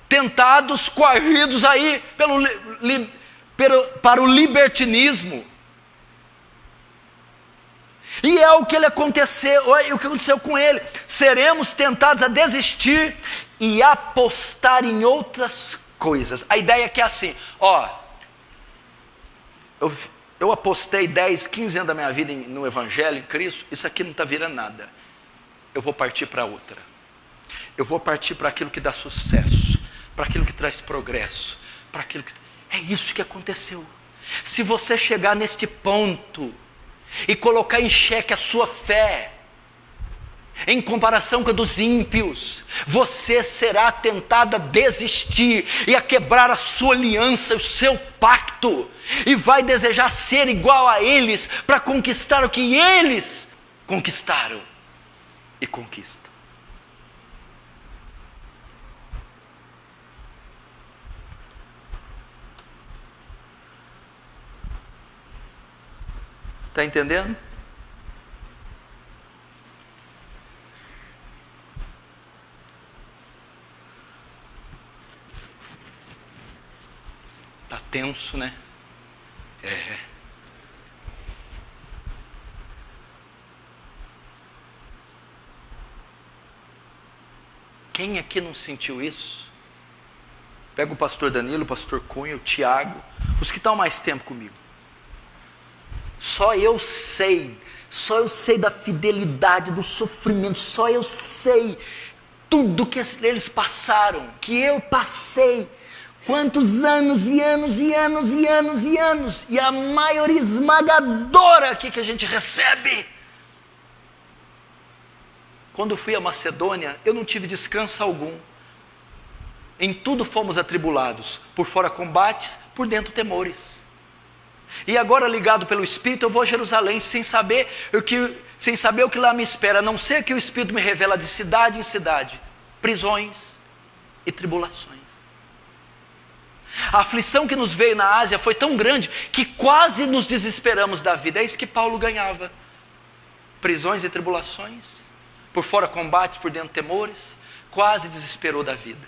tentados, coagidos aí para o libertinismo. E é o que aconteceu com ele. Seremos tentados a desistir e apostar em outras coisas. A ideia é que é assim: eu apostei 10, 15 anos da minha vida no Evangelho, em Cristo, isso aqui não está virando nada. Eu vou partir para outra. Eu vou partir para aquilo que dá sucesso, para aquilo que traz progresso, para aquilo que... É isso que aconteceu. Se você chegar neste ponto e colocar em xeque a sua fé, em comparação com a dos ímpios, você será tentado a desistir e a quebrar a sua aliança, o seu pacto, e vai desejar ser igual a eles para conquistar o que eles conquistaram e conquistam. Está entendendo? Está tenso, né? Quem aqui não sentiu isso? Pega o pastor Danilo, o pastor Cunha, o Tiago, os que estão mais tempo comigo. Só eu sei da fidelidade, do sofrimento, só eu sei tudo que eles passaram, que eu passei, quantos anos e anos e anos e anos e anos, e a maioria esmagadora aqui que a gente recebe. Quando eu fui à Macedônia, eu não tive descanso algum, em tudo fomos atribulados, por fora combates, por dentro temores. E agora, ligado pelo Espírito, eu vou a Jerusalém sem saber o que lá me espera, a não ser que o Espírito me revela de cidade em cidade, prisões e tribulações. A aflição que nos veio na Ásia foi tão grande que quase nos desesperamos da vida. É isso que Paulo ganhava: prisões e tribulações, por fora combates, por dentro temores. Quase desesperou da vida.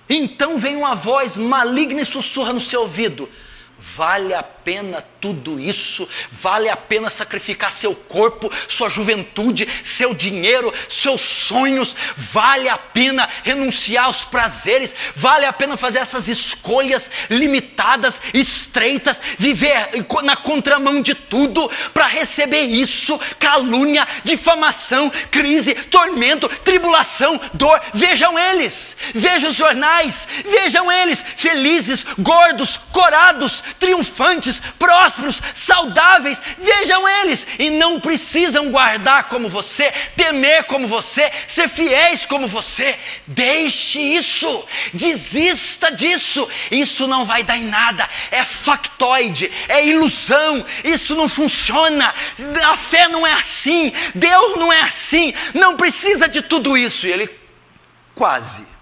Então vem uma voz maligna e sussurra no seu ouvido: vale a pena tudo isso? Vale a pena sacrificar seu corpo, sua juventude, seu dinheiro, seus sonhos? Vale a pena renunciar aos prazeres? Vale a pena fazer essas escolhas limitadas, estreitas, viver na contramão de tudo para receber isso? Calúnia, difamação, crise, tormento, tribulação, dor. Vejam eles, vejam os jornais, vejam eles felizes, gordos, corados, triunfantes, prósperos, saudáveis. Vejam eles, e não precisam guardar como você, temer como você, ser fiéis como você. Deixe isso, desista disso. Isso não vai dar em nada, é factoide, é ilusão, isso não funciona. A fé não é assim, Deus não é assim, não precisa de tudo isso. E ele quase.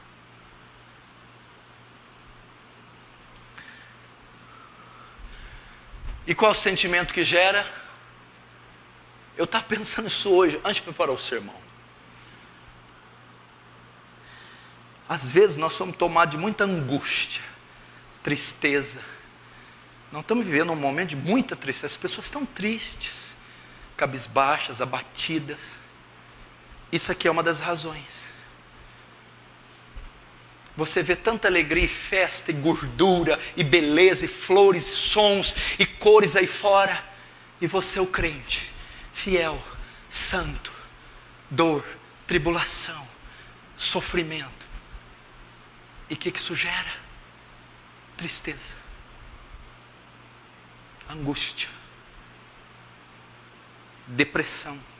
E qual é o sentimento que gera? Eu estava pensando isso hoje, antes de preparar o sermão. Às vezes nós somos tomados de muita angústia, tristeza. Não estamos vivendo um momento de muita tristeza. As pessoas estão tristes, cabisbaixas, abatidas. Isso aqui é uma das razões. Você vê tanta alegria e festa e gordura e beleza e flores e sons e cores aí fora, e você é o crente, fiel, santo, dor, tribulação, sofrimento. E o que isso gera? Tristeza, angústia, depressão.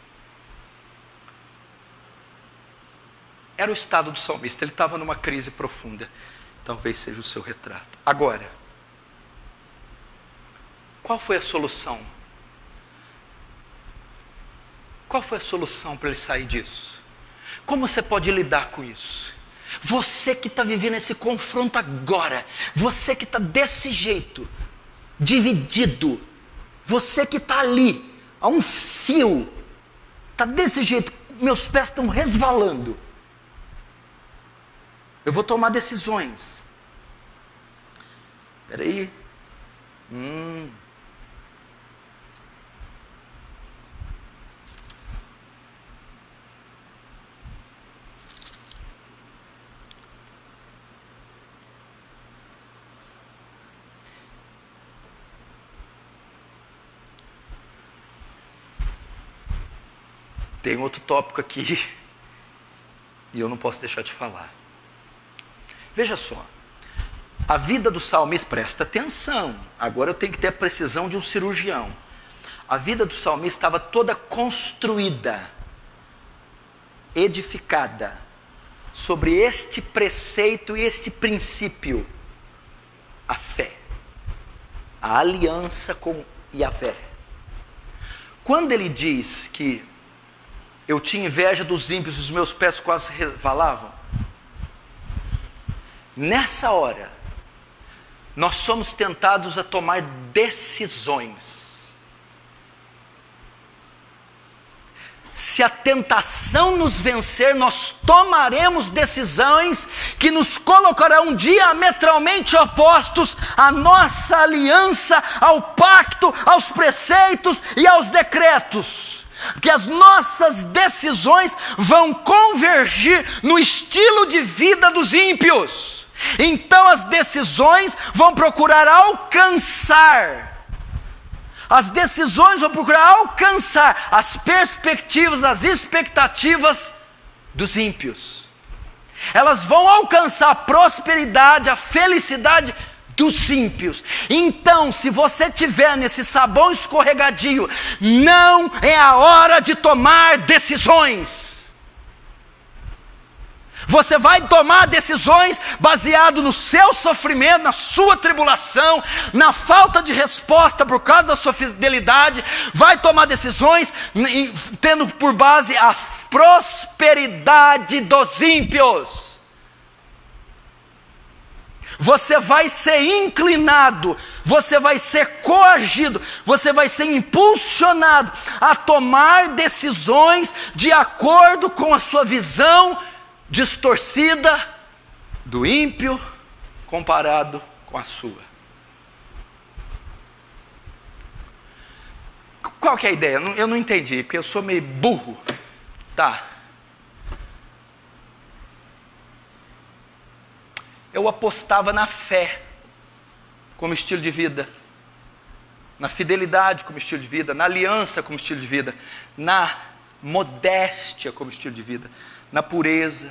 Era o estado do salmista, ele estava numa crise profunda. Talvez seja o seu retrato. Agora, qual foi a solução? Qual foi a solução para ele sair disso? Como você pode lidar com isso? Você que está vivendo esse confronto agora, você que está desse jeito, dividido, você que está ali, a um fio, está desse jeito, meus pés estão resvalando. Eu vou tomar decisões. Espera aí. Tem outro tópico aqui e eu não posso deixar de falar. Veja só, a vida do salmista, presta atenção, agora eu tenho que ter a precisão de um cirurgião. A vida do salmista estava toda construída, edificada, sobre este preceito e este princípio: a fé, a aliança com Yahvé. Quando ele diz que eu tinha inveja dos ímpios, os meus pés quase resvalavam, nessa hora, nós somos tentados a tomar decisões. Se a tentação nos vencer, nós tomaremos decisões que nos colocarão diametralmente opostos à nossa aliança, ao pacto, aos preceitos e aos decretos. Porque as nossas decisões vão convergir no estilo de vida dos ímpios. Então as decisões vão procurar alcançar. As decisões vão procurar alcançar as perspectivas, as expectativas dos ímpios. Elas vão alcançar a prosperidade, a felicidade dos ímpios. Então, se você estiver nesse sabão escorregadio, não é a hora de tomar decisões. Você vai tomar decisões baseado no seu sofrimento, na sua tribulação, na falta de resposta por causa da sua fidelidade. Vai tomar decisões tendo por base a prosperidade dos ímpios. Você vai ser inclinado, você vai ser coagido, você vai ser impulsionado a tomar decisões de acordo com a sua visão distorcida do ímpio comparado com a sua. Qual que é a ideia? Eu não entendi, porque eu sou meio burro. Tá. Eu apostava na fé como estilo de vida, na fidelidade como estilo de vida, na aliança como estilo de vida, na modéstia como estilo de vida, na pureza.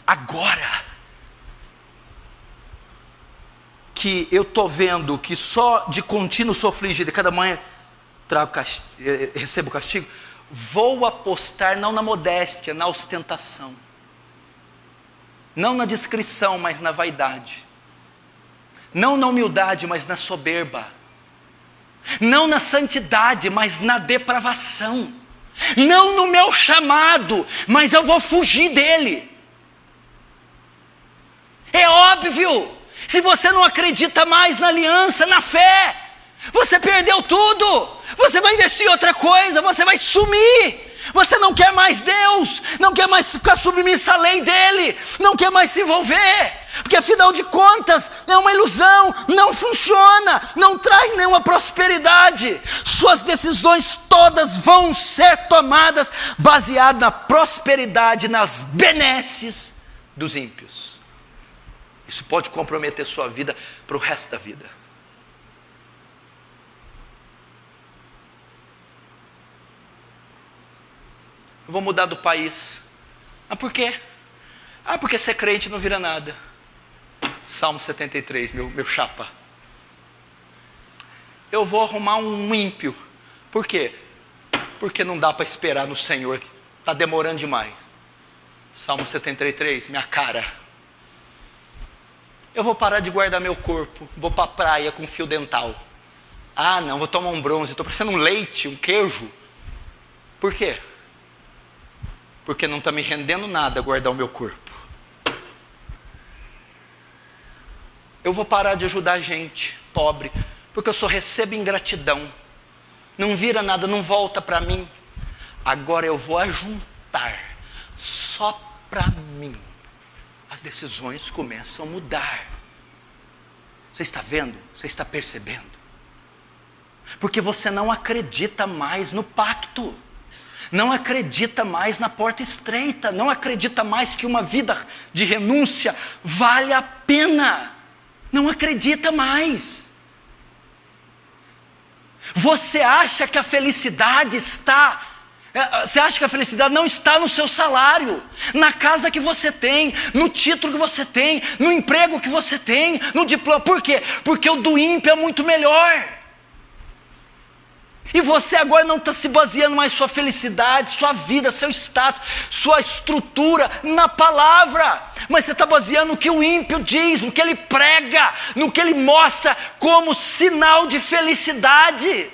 Agora que eu estou vendo que só de contínuo sou afligido, cada manhã recebo castigo, vou apostar não na modéstia, na ostentação. Não na discrição, mas na vaidade. Não na humildade, mas na soberba. Não na santidade, mas na depravação. Não no meu chamado, mas eu vou fugir dele. É óbvio. Se você não acredita mais na aliança, na fé, você perdeu tudo. Você vai investir em outra coisa, você vai sumir. Você não quer mais Deus, não quer mais ficar submisso à lei dele, não quer mais se envolver, porque afinal de contas é uma ilusão, não funciona, não traz nenhuma prosperidade. Suas decisões todas vão ser tomadas baseadas na prosperidade, nas benesses dos ímpios. Isso pode comprometer sua vida para o resto da vida. Eu vou mudar do país. Ah, por quê? Ah, porque ser crente não vira nada. Salmo 73, meu chapa. Eu vou arrumar um ímpio. Por quê? Porque não dá para esperar no Senhor. Está demorando demais. Salmo 73, minha cara. Eu vou parar de guardar meu corpo. Vou para a praia com fio dental. Ah, não, vou tomar um bronze. Estou parecendo um leite, um queijo. Por quê? Porque não está me rendendo nada guardar o meu corpo. Eu vou parar de ajudar gente pobre, porque eu só recebo ingratidão. Não vira nada, não volta para mim. Agora eu vou ajuntar só para mim. As decisões começam a mudar. Você está vendo? Você está percebendo? Porque você não acredita mais no pacto. Não acredita mais na porta estreita, não acredita mais que uma vida de renúncia vale a pena, não acredita mais. Você acha que a felicidade não está no seu salário, na casa que você tem, no título que você tem, no emprego que você tem, no diploma. Por quê? Porque o do ímpio é muito melhor. E você agora não está se baseando mais sua felicidade, sua vida, seu status, sua estrutura na palavra, mas você está baseando no que o ímpio diz, no que ele prega, no que ele mostra como sinal de felicidade.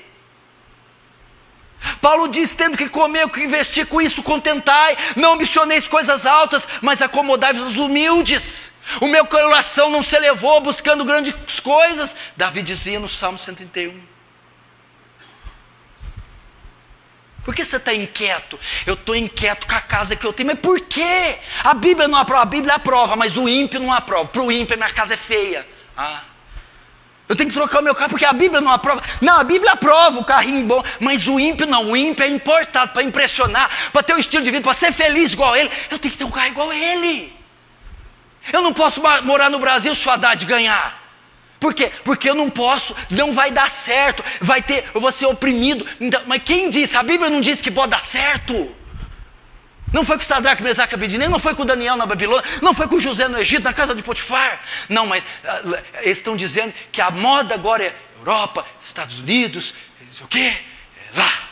Paulo diz: tendo que comer, o que investir, com isso contentai, não ambicioneis coisas altas, mas acomodai-vos aos humildes. O meu coração não se elevou buscando grandes coisas. Davi dizia no Salmo 131. Por que você está inquieto? Eu estou inquieto com a casa que eu tenho. Mas por quê? A Bíblia não aprova. A Bíblia aprova, mas o ímpio não aprova. Para o ímpio, minha casa é feia. Eu tenho que trocar o meu carro porque a Bíblia não aprova. Não, a Bíblia aprova o carrinho bom, mas o ímpio não. O ímpio é importado para impressionar, para ter um estilo de vida, para ser feliz igual a ele. Eu tenho que ter um carro igual a ele. Eu não posso morar no Brasil se o Haddad ganhar. Por quê? Porque eu não posso, não vai dar certo, eu vou ser oprimido. Mas quem disse? A Bíblia não diz que pode dar certo. Não foi com Sadraque, Mesaque e Abednego, não foi com Daniel na Babilônia, não foi com José no Egito, na casa de Potifar. Não, mas eles estão dizendo que a moda agora é Europa, Estados Unidos, não sei o quê, é lá.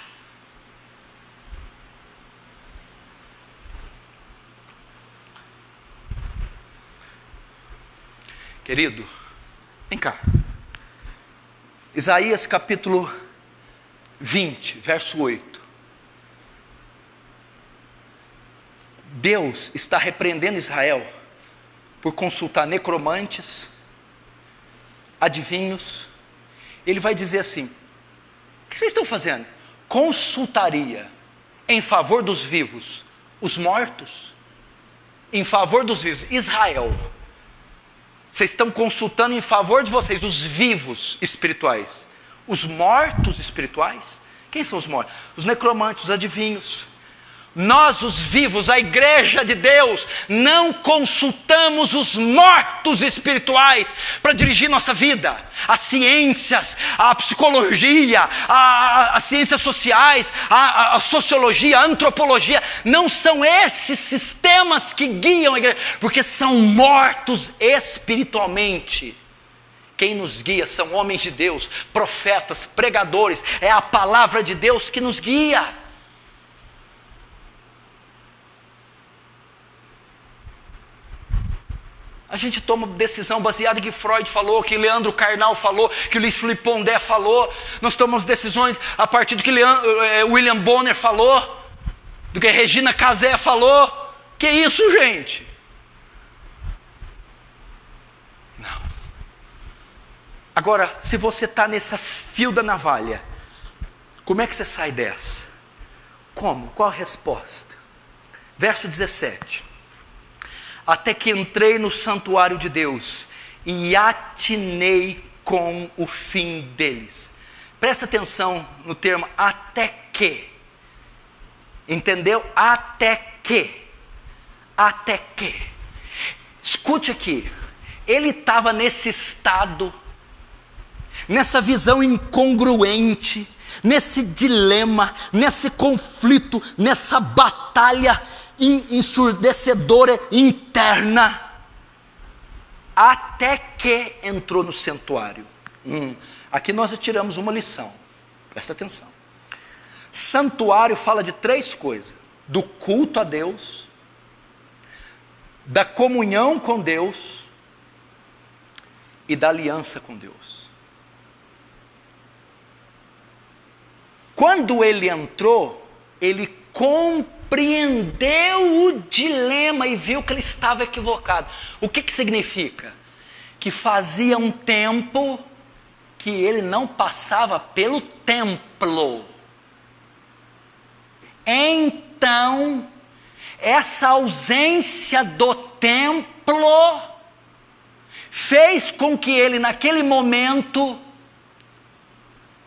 Querido, vem cá. Isaías capítulo 20, verso 8. Deus está repreendendo Israel por consultar necromantes, adivinhos. Ele vai dizer assim: o que vocês estão fazendo? Consultaria em favor dos vivos os mortos? Em favor dos vivos, Israel, vocês estão consultando em favor de vocês os vivos espirituais, os mortos espirituais? Quem são os mortos? Os necromantes, os adivinhos. Nós, os vivos, a igreja de Deus, não consultamos os mortos espirituais para dirigir nossa vida. As ciências, a psicologia, as ciências sociais, a sociologia, a antropologia, não são esses sistemas que guiam a igreja, porque são mortos espiritualmente. Quem nos guia são homens de Deus, profetas, pregadores, é a palavra de Deus que nos guia. A gente toma decisão baseada em que Freud falou, que Leandro Carnal falou, que Luiz Felipe Pondé falou. Nós tomamos decisões a partir do que William Bonner falou, do que Regina Casé falou. Que isso, gente? Não. Agora, se você está nessa fio da navalha, como é que você sai dessa? Como? Qual a resposta? Verso 17. Até que entrei no santuário de Deus e atinei com o fim deles. Presta atenção no termo até que. Entendeu? Até que. Até que. Escute aqui. Ele estava nesse estado, nessa visão incongruente, nesse dilema, nesse conflito, nessa batalha ensurdecedora interna, até que entrou no santuário. Aqui nós tiramos uma lição, presta atenção. Santuário fala de três coisas: do culto a Deus, da comunhão com Deus e da aliança com Deus. Quando ele entrou, ele compreendeu o dilema e viu que ele estava equivocado. O que significa? Que fazia um tempo que ele não passava pelo templo. Então, essa ausência do templo fez com que ele, naquele momento,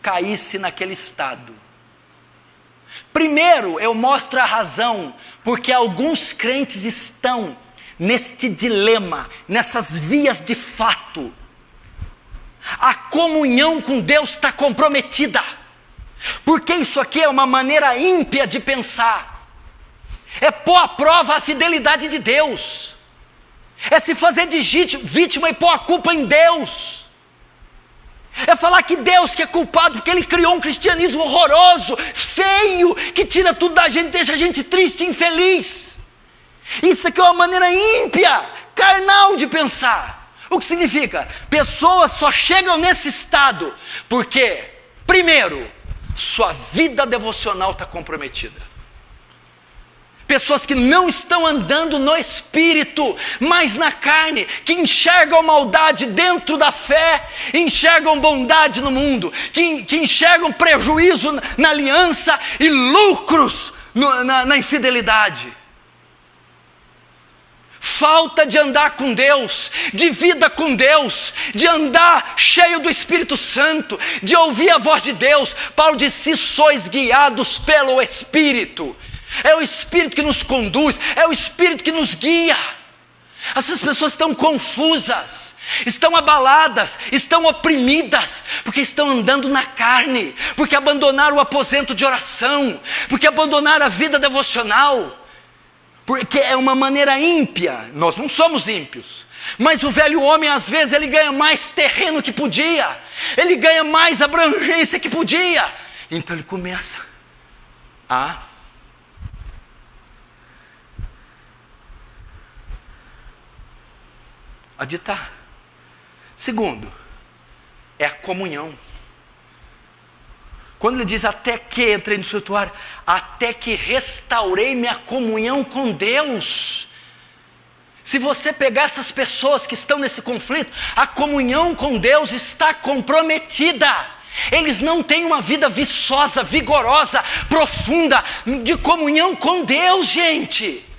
caísse naquele estado. Primeiro, eu mostro a razão, porque alguns crentes estão neste dilema, nessas vias de fato. A comunhão com Deus está comprometida, porque isso aqui é uma maneira ímpia de pensar, é pôr à prova a fidelidade de Deus, é se fazer de vítima e pôr a culpa em Deus. É falar que Deus que é culpado porque Ele criou um cristianismo horroroso, feio, que tira tudo da gente, deixa a gente triste e infeliz. Isso aqui é uma maneira ímpia, carnal de pensar. O que significa? Pessoas só chegam nesse estado porque, primeiro, sua vida devocional está comprometida. Pessoas que não estão andando no Espírito, mas na carne, que enxergam maldade dentro da fé, enxergam bondade no mundo, que enxergam prejuízo na aliança e lucros na infidelidade. Falta de andar com Deus, de vida com Deus, de andar cheio do Espírito Santo, de ouvir a voz de Deus. Paulo disse: se sois guiados pelo Espírito. É o Espírito que nos conduz, é o Espírito que nos guia. Essas pessoas estão confusas, estão abaladas, estão oprimidas, porque estão andando na carne, porque abandonaram o aposento de oração, porque abandonaram a vida devocional, porque é uma maneira ímpia. Nós não somos ímpios, mas o velho homem às vezes ele ganha mais terreno que podia, ele ganha mais abrangência que podia, então ele começa a ditar. Segundo, é a comunhão. Quando ele diz até que entrei no santuário, até que restaurei minha comunhão com Deus. Se você pegar essas pessoas que estão nesse conflito, a comunhão com Deus está comprometida. Eles não têm uma vida viçosa, vigorosa, profunda, de comunhão com Deus, gente.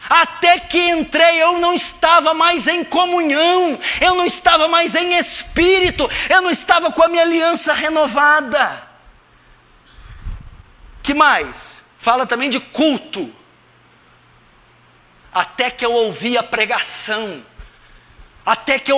Até que entrei, eu não estava mais em comunhão, eu não estava mais em espírito, eu não estava com a minha aliança renovada. Que mais? Fala também de culto. Até que eu ouvi a pregação, até que eu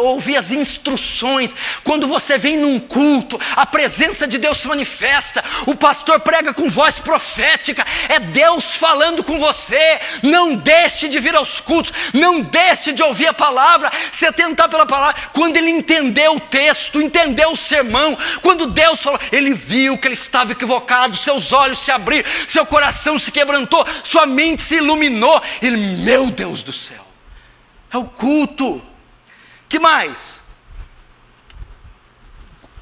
ouvi as instruções. Quando você vem num culto, a presença de Deus se manifesta, o pastor prega com voz profética, é Deus falando com você. Não deixe de vir aos cultos, não deixe de ouvir a palavra, se atentar pela palavra. Quando ele entendeu o texto, entendeu o sermão, quando Deus falou, ele viu que ele estava equivocado, seus olhos se abriram, seu coração se quebrantou, sua mente se iluminou. Ele, meu Deus do céu, é o culto. Que mais?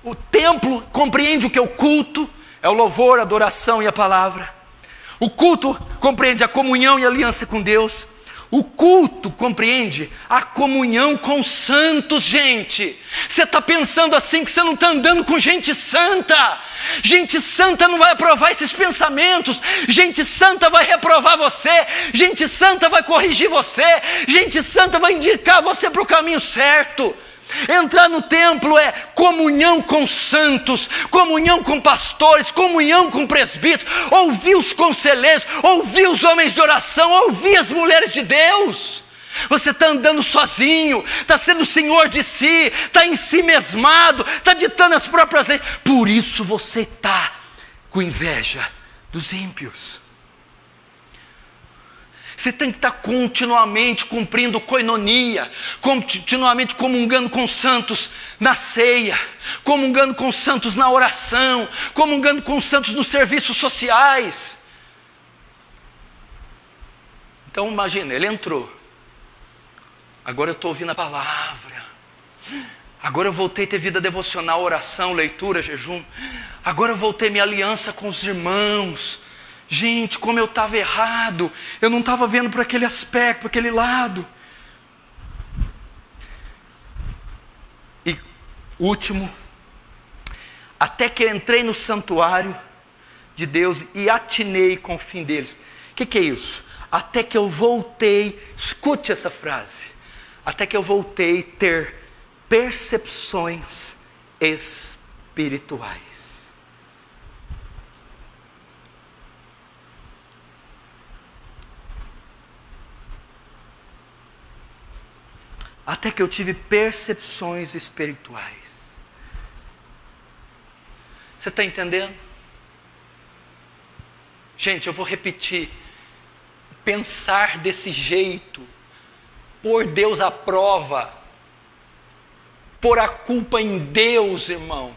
O templo compreende o que é o culto? É o louvor, a adoração e a palavra. O culto compreende a comunhão e a aliança com Deus. O culto compreende a comunhão com os santos, gente. Você está pensando assim que você não está andando com gente santa. Gente santa não vai aprovar esses pensamentos. Gente santa vai reprovar você. Gente santa vai corrigir você. Gente santa vai indicar você para o caminho certo. Entrar no templo é comunhão com santos, comunhão com pastores, comunhão com presbíteros, ouvir os conselheiros, ouvir os homens de oração, ouvir as mulheres de Deus. Você está andando sozinho, está sendo senhor de si, está em si mesmado, está ditando as próprias leis. Por isso você está com inveja dos ímpios. Você tem que estar continuamente cumprindo coinonia, continuamente comungando com os santos na ceia, comungando com os santos na oração, comungando com os santos nos serviços sociais. Então imagina, ele entrou. Agora eu estou ouvindo a palavra. Agora eu voltei a ter vida devocional, oração, leitura, jejum. Agora eu voltei minha aliança com os irmãos. Gente, como eu estava errado, eu não estava vendo para aquele aspecto, para aquele lado. E último, até que eu entrei no santuário de Deus e atinei com o fim deles. O que é isso? Até que eu voltei, escute essa frase, até que eu voltei a ter percepções espirituais. Até que eu tive percepções espirituais. Você está entendendo? Gente, eu vou repetir. Pensar desse jeito, pôr Deus à prova, pôr a culpa em Deus, irmão,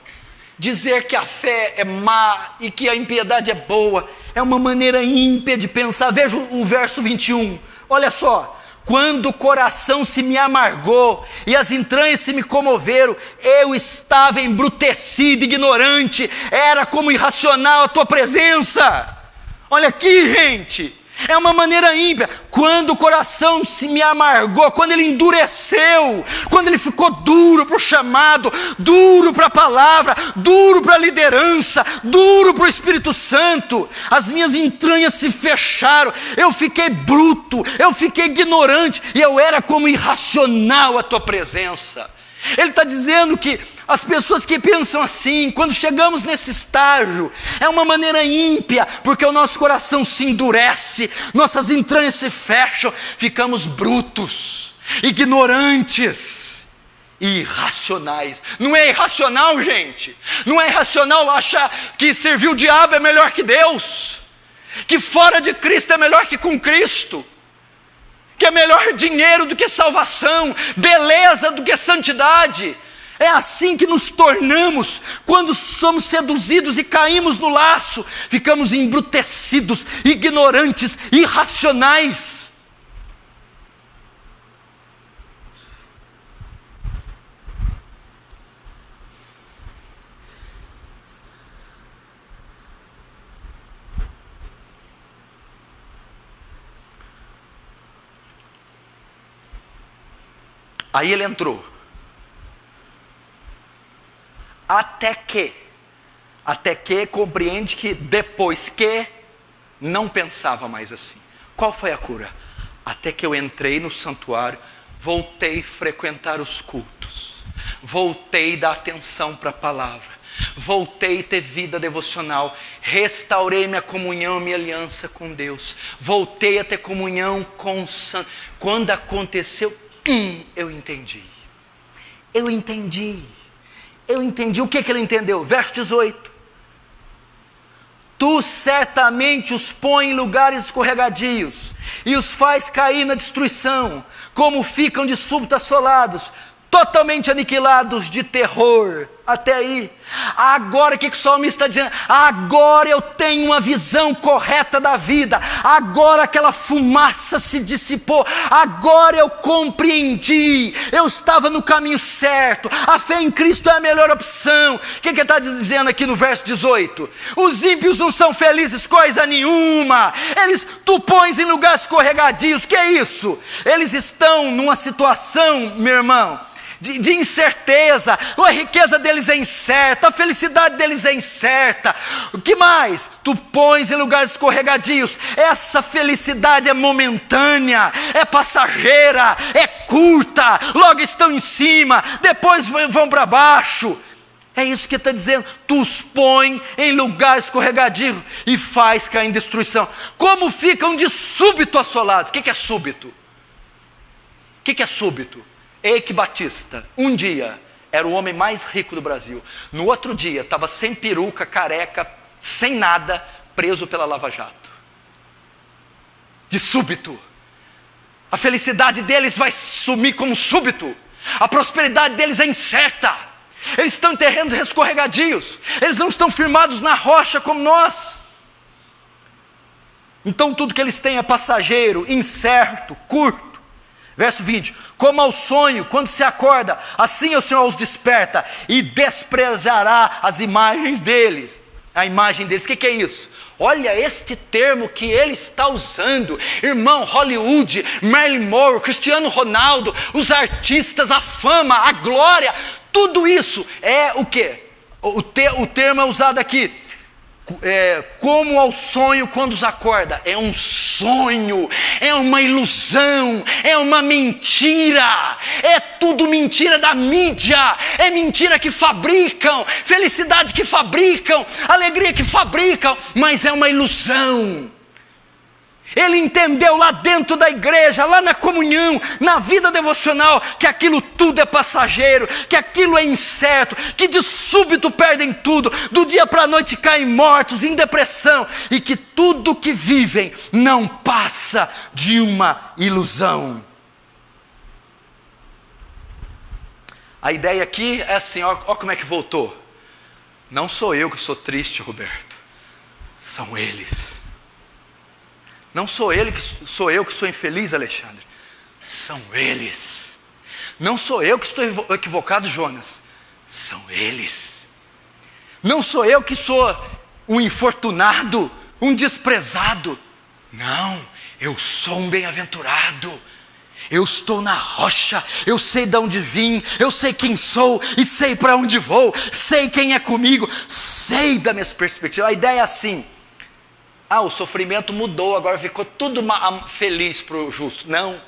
dizer que a fé é má e que a impiedade é boa, é uma maneira ímpia de pensar. Veja o verso 21, olha só. Quando o coração se me amargou e as entranhas se me comoveram, eu estava embrutecido, ignorante, era como irracional a tua presença. Olha aqui, gente, é uma maneira ímpia. Quando o coração se me amargou, quando ele endureceu, quando ele ficou duro para o chamado, duro para a palavra, duro para a liderança, duro para o Espírito Santo, as minhas entranhas se fecharam, eu fiquei bruto, eu fiquei ignorante, e eu era como irracional a tua presença. Ele está dizendo que as pessoas que pensam assim, quando chegamos nesse estágio, é uma maneira ímpia, porque o nosso coração se endurece, nossas entranhas se fecham, ficamos brutos, ignorantes e irracionais. Não é irracional, gente? Não é irracional achar que servir o diabo é melhor que Deus, que fora de Cristo é melhor que com Cristo, que é melhor dinheiro do que salvação, beleza do que santidade. É assim que nos tornamos quando somos seduzidos e caímos no laço. Ficamos embrutecidos, ignorantes, irracionais. Aí ele entrou. Até que compreende que depois que não pensava mais assim. Qual foi a cura? Até que eu entrei no santuário, voltei a frequentar os cultos, voltei a dar atenção para a palavra, voltei a ter vida devocional, restaurei minha comunhão, minha aliança com Deus, voltei a ter comunhão com o Santo. Quando aconteceu, eu entendi. Eu entendi. O que ele entendeu? Verso 18. Tu certamente os põe em lugares escorregadios e os faz cair na destruição, como ficam de súbito assolados, totalmente aniquilados de terror. Até aí. Agora o que o salmista está dizendo? Agora eu tenho uma visão correta da vida. Agora aquela fumaça se dissipou. Agora eu compreendi. Eu estava no caminho certo. A fé em Cristo é a melhor opção. O que ele está dizendo aqui no verso 18? Os ímpios não são felizes coisa nenhuma. Tu pões em lugares escorregadios. O que é isso? Eles estão numa situação, meu irmão, de incerteza. A riqueza deles é incerta, a felicidade deles é incerta. O que mais? Tu pões em lugares escorregadios. Essa felicidade é momentânea, é passageira, é curta. Logo estão em cima, depois vão para baixo. É isso que está dizendo. Tu os põe em lugares escorregadios e faz cair em destruição, como ficam de súbito assolados. O que é súbito? O que é súbito? Eike Batista, um dia, era o homem mais rico do Brasil. No outro dia, estava sem peruca, careca, sem nada, preso pela Lava Jato. De súbito. A felicidade deles vai sumir como súbito. A prosperidade deles é incerta. Eles estão em terrenos escorregadios. Eles não estão firmados na rocha como nós. Então tudo que eles têm é passageiro, incerto, curto. Verso 20, como ao sonho, quando se acorda, assim o Senhor os desperta e desprezará as imagens deles. A imagem deles, o que é isso? Olha este termo que ele está usando. Irmão, Hollywood, Marilyn Monroe, Cristiano Ronaldo, os artistas, a fama, a glória, tudo isso é o quê? O termo é usado aqui. Como ao sonho quando os acorda. É um sonho, é uma ilusão, é uma mentira, é tudo mentira da mídia, é mentira que fabricam, felicidade que fabricam, alegria que fabricam, mas é uma ilusão. Ele entendeu lá dentro da igreja, lá na comunhão, na vida devocional, que aquilo tudo é passageiro, que aquilo é incerto, que de súbito perdem tudo, do dia para a noite caem mortos, em depressão, e que tudo que vivem não passa de uma ilusão. A ideia aqui é assim, ó como é que voltou. Não sou eu que sou triste, Roberto, são eles. Não sou eu que sou infeliz, Alexandre. São eles. Não sou eu que estou equivocado, Jonas. São eles. Não sou eu que sou um infortunado, um desprezado. Não, eu sou um bem-aventurado. Eu estou na rocha, eu sei de onde vim, eu sei quem sou e sei para onde vou, sei quem é comigo, sei da minha perspectiva. A ideia é assim. O sofrimento mudou, agora ficou tudo feliz para o justo. Não.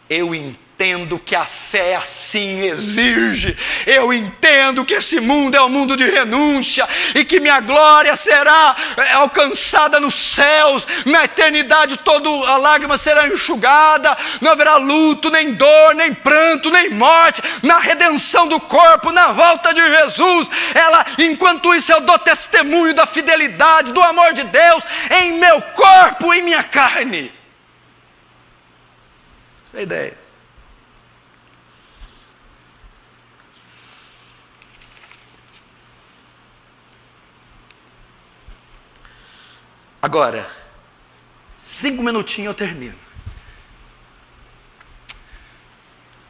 Eu entendo que a fé assim exige. Eu entendo que esse mundo é um mundo de renúncia e que minha glória será alcançada nos céus. Na eternidade toda a lágrima será enxugada. Não haverá luto, nem dor, nem pranto, nem morte. Na redenção do corpo, na volta de Jesus, enquanto isso eu dou testemunho da fidelidade, do amor de Deus em meu corpo, em minha carne. Essa é a ideia. Agora, 5 minutinhos eu termino.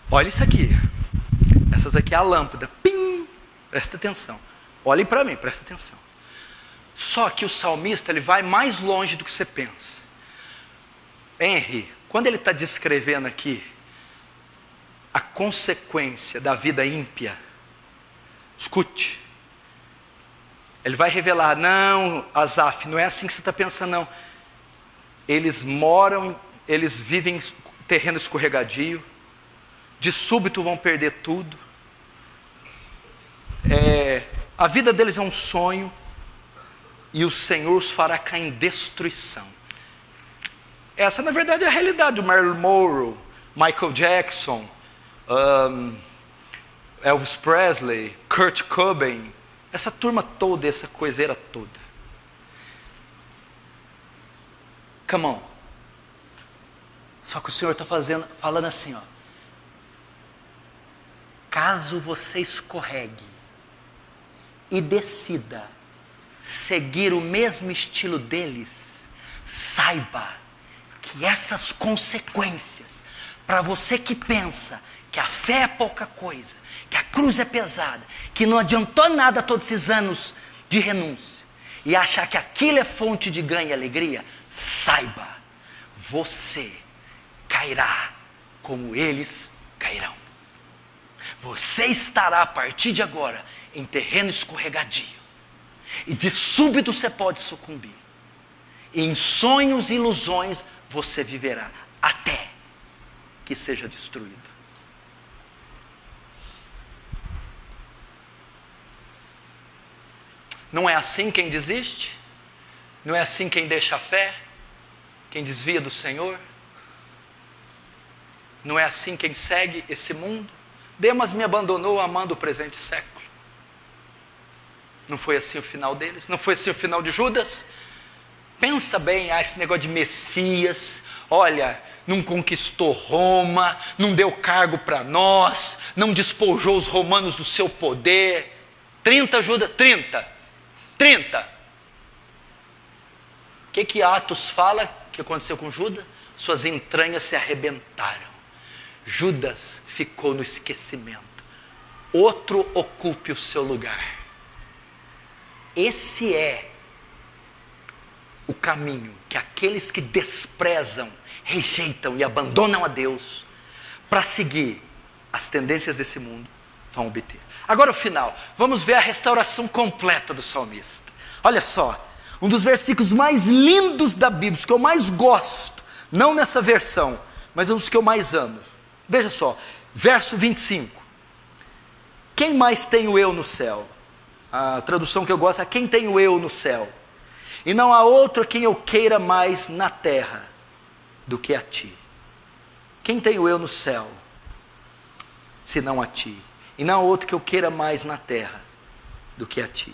Olha isso aqui. Essas aqui é a lâmpada. Pim! Presta atenção. Olhem para mim, presta atenção. Só que o salmista ele vai mais longe do que você pensa. Henry, quando ele está descrevendo aqui a consequência da vida ímpia, escute, ele vai revelar, não, Asaf, não é assim que você está pensando, não. Eles vivem em terreno escorregadio, de súbito vão perder tudo, a vida deles é um sonho, e o Senhor os fará cair em destruição. Essa, na verdade, é a realidade. O Marilyn Monroe, Michael Jackson, Elvis Presley, Kurt Cobain, essa turma toda, essa coiseira toda. Come on. Só que o Senhor está falando assim, ó. Caso você escorregue e decida seguir o mesmo estilo deles, saiba que essas consequências, para você que pensa que a fé é pouca coisa, que a cruz é pesada, que não adiantou nada todos esses anos de renúncia, e achar que aquilo é fonte de ganho e alegria, saiba, você cairá como eles cairão. Você estará a partir de agora em terreno escorregadio, e de súbito você pode sucumbir, e em sonhos e ilusões você viverá até que seja destruído. Não é assim quem desiste? Não é assim quem deixa a fé? Quem desvia do Senhor? Não é assim quem segue esse mundo? Demas me abandonou amando o presente século. Não foi assim o final deles? Não foi assim o final de Judas? Pensa bem, esse negócio de Messias, olha, não conquistou Roma, não deu cargo para nós, não despojou os romanos do seu poder. 30 Judas, 30. O que Atos fala que aconteceu com Judas? Suas entranhas se arrebentaram. Judas ficou no esquecimento. Outro ocupe o seu lugar. Esse é o caminho que aqueles que desprezam, rejeitam e abandonam a Deus para seguir as tendências desse mundo vão obter. Agora o final, vamos ver a restauração completa do salmista. Olha só, um dos versículos mais lindos da Bíblia, os que eu mais gosto, não nessa versão, mas os que eu mais amo. Veja só, verso 25. Quem mais tem o eu no céu? A tradução que eu gosto é: quem tem o eu no céu? E não há outro a quem eu queira mais na terra do que a ti. Quem tem o eu no céu, senão a ti? E não há outro que eu queira mais na terra do que a ti.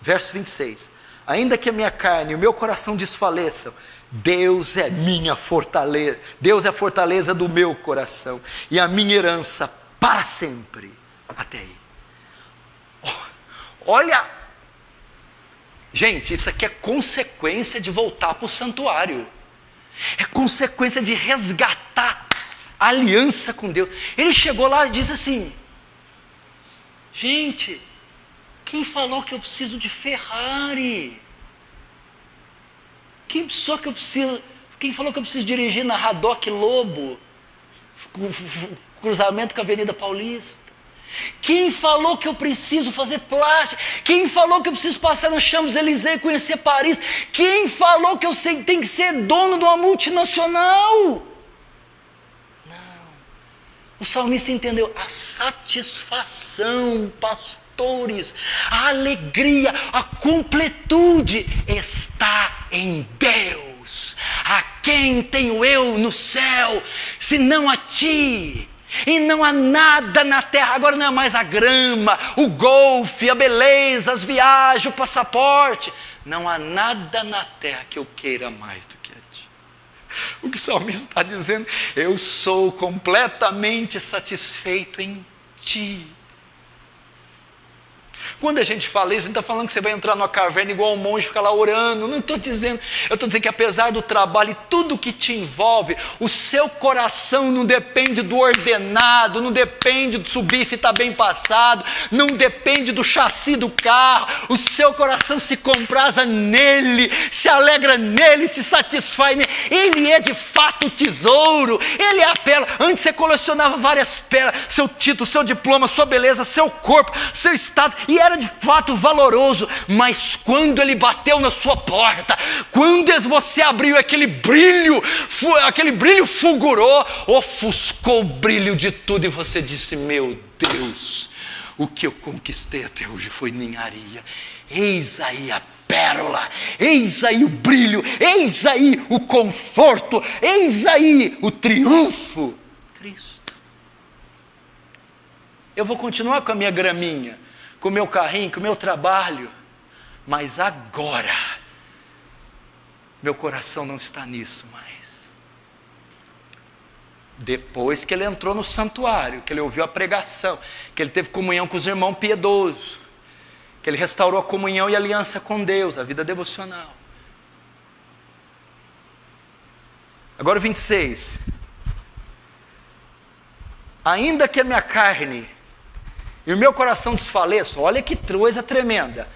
Verso 26. Ainda que a minha carne e o meu coração desfaleçam, Deus é minha fortaleza. Deus é a fortaleza do meu coração e a minha herança para sempre. Até aí. Olha, gente, isso aqui é consequência de voltar para o santuário. É consequência de resgatar a aliança com Deus. Ele chegou lá e disse assim: gente, quem falou que eu preciso de Ferrari? Quem falou que eu preciso dirigir na Haddock Lobo, cruzamento com a Avenida Paulista? Quem falou que eu preciso fazer plástica? Quem falou que eu preciso passar na Champs-Élysées e conhecer Paris? Quem falou que eu tenho que ser dono de uma multinacional? Não. O salmista entendeu a satisfação, pastores, a alegria, a completude está em Deus. A quem tenho eu no céu, senão a ti? E não há nada na terra, agora não é mais a grama, o golfe, a beleza, as viagens, o passaporte. Não há nada na terra que eu queira mais do que a ti. O que o salmista está dizendo: eu sou completamente satisfeito em ti. Quando a gente fala isso, a gente está falando que você vai entrar numa caverna igual um monge, ficar lá orando. Não estou dizendo. Eu estou dizendo que apesar do trabalho e tudo que te envolve, o seu coração não depende do ordenado, não depende do bife estar bem passado, não depende do chassi do carro. O seu coração se compraza nele, se alegra nele, se satisfaz nele. Ele é de fato o tesouro, ele é a pérola. Antes você colecionava várias pérolas, seu título, seu diploma, sua beleza, seu corpo, seu status, e era de fato valoroso. Mas quando ele bateu na sua porta, quando você abriu, aquele brilho fulgurou, ofuscou o brilho de tudo, e você disse: meu Deus, o que eu conquistei até hoje foi ninharia. Eis aí a pérola, eis aí o brilho, eis aí o conforto, eis aí o triunfo. Cristo. Eu vou continuar com a minha graminha, com o meu carrinho, com o meu trabalho, mas agora meu coração não está nisso mais. Depois que ele entrou no santuário, que ele ouviu a pregação, que ele teve comunhão com os irmãos piedosos, que ele restaurou a comunhão e a aliança com Deus, a vida devocional. Agora o 26. Ainda que a minha carne e o meu coração desfaleçam, olha que coisa tremenda,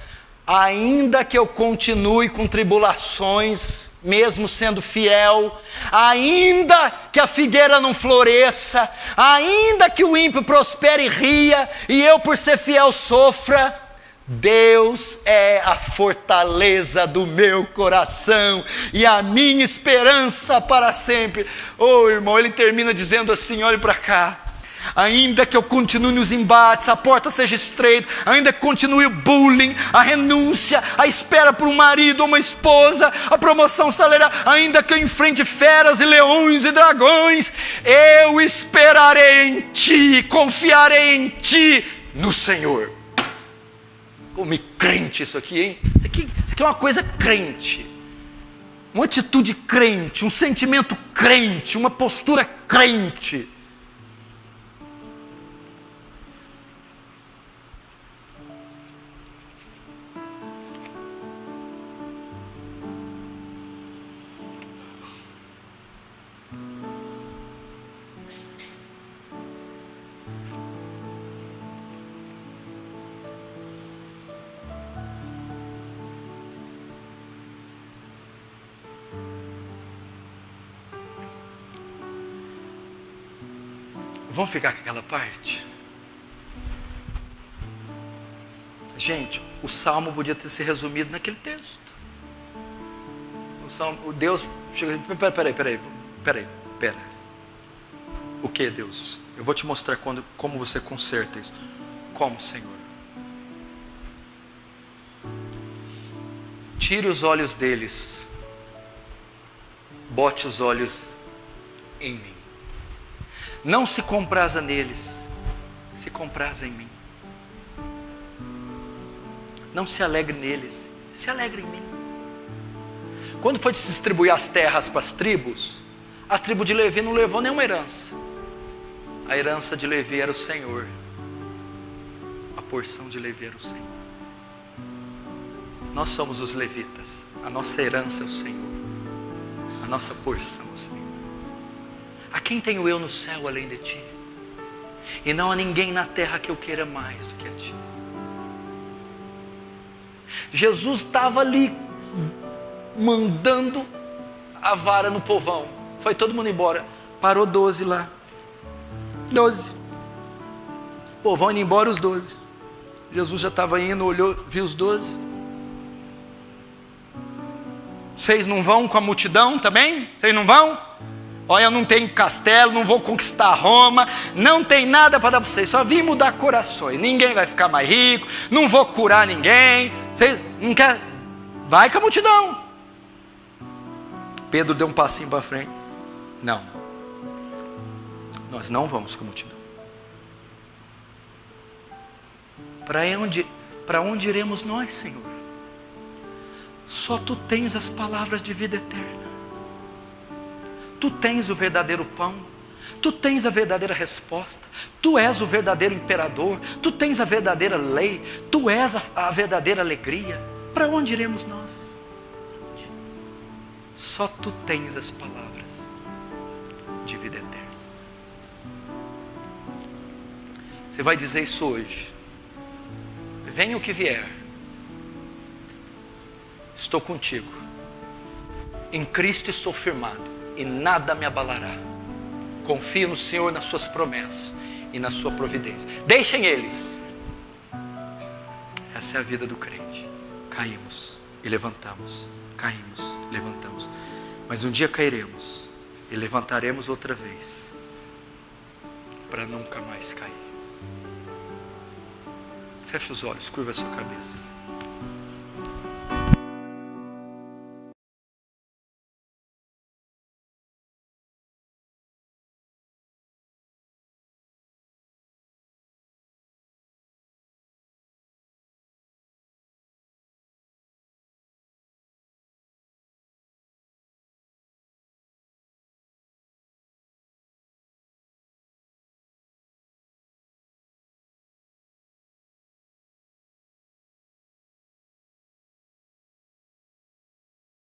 ainda que eu continue com tribulações, mesmo sendo fiel, ainda que a figueira não floresça, ainda que o ímpio prospere e ria, e eu por ser fiel sofra, Deus é a fortaleza do meu coração e a minha esperança para sempre. Oh, irmão, ele termina dizendo assim, olhe para cá: ainda que eu continue nos embates, a porta seja estreita, ainda que continue o bullying, a renúncia, a espera por um marido ou uma esposa, a promoção salarial, ainda que eu enfrente feras e leões e dragões, eu esperarei em ti, confiarei em ti, no Senhor. Como crente isso aqui, hein? Isso aqui é uma coisa crente, uma atitude crente, um sentimento crente, uma postura crente. Vamos ficar com aquela parte? Gente, o Salmo podia ter se resumido naquele texto. O Deus chega. Peraí. O que, Deus? Eu vou te mostrar como você conserta isso. Como, Senhor? Tire os olhos deles, bote os olhos em mim. Não se compraza neles, se compraza em mim. Não se alegre neles, se alegre em mim. Quando foi distribuir as terras para as tribos, a tribo de Levi não levou nenhuma herança. A herança de Levi era o Senhor. A porção de Levi era o Senhor. Nós somos os levitas. A nossa herança é o Senhor. A nossa porção é o Senhor. A quem tenho eu no céu além de ti? E não há ninguém na terra que eu queira mais do que a ti. Jesus estava ali mandando a vara no povão. Foi todo mundo embora. Parou 12 lá. 12. O povão indo embora, os 12. Jesus já estava indo, olhou, viu os 12. Vocês não vão com a multidão também? Vocês não vão? Olha, eu não tenho castelo, não vou conquistar Roma, não tem nada para dar para vocês, só vim mudar corações, ninguém vai ficar mais rico, não vou curar ninguém, vocês não querem? Vai com a multidão. Pedro deu um passinho para frente. Não, nós não vamos com a multidão. Para onde iremos nós, Senhor? Só Tu tens as palavras de vida eterna. Tu tens o verdadeiro pão. Tu tens a verdadeira resposta. Tu és o verdadeiro imperador. Tu tens a verdadeira lei. Tu és a verdadeira alegria. Para onde iremos nós? Só Tu tens as palavras de vida eterna. Você vai dizer isso hoje. Venha o que vier. Estou contigo. Em Cristo estou firmado e nada me abalará. Confio no Senhor, nas suas promessas e na sua providência. Deixem eles. Essa é a vida do crente. Caímos e levantamos, caímos e levantamos. Mas um dia cairemos e levantaremos outra vez, para nunca mais cair. Feche os olhos, curva a sua cabeça.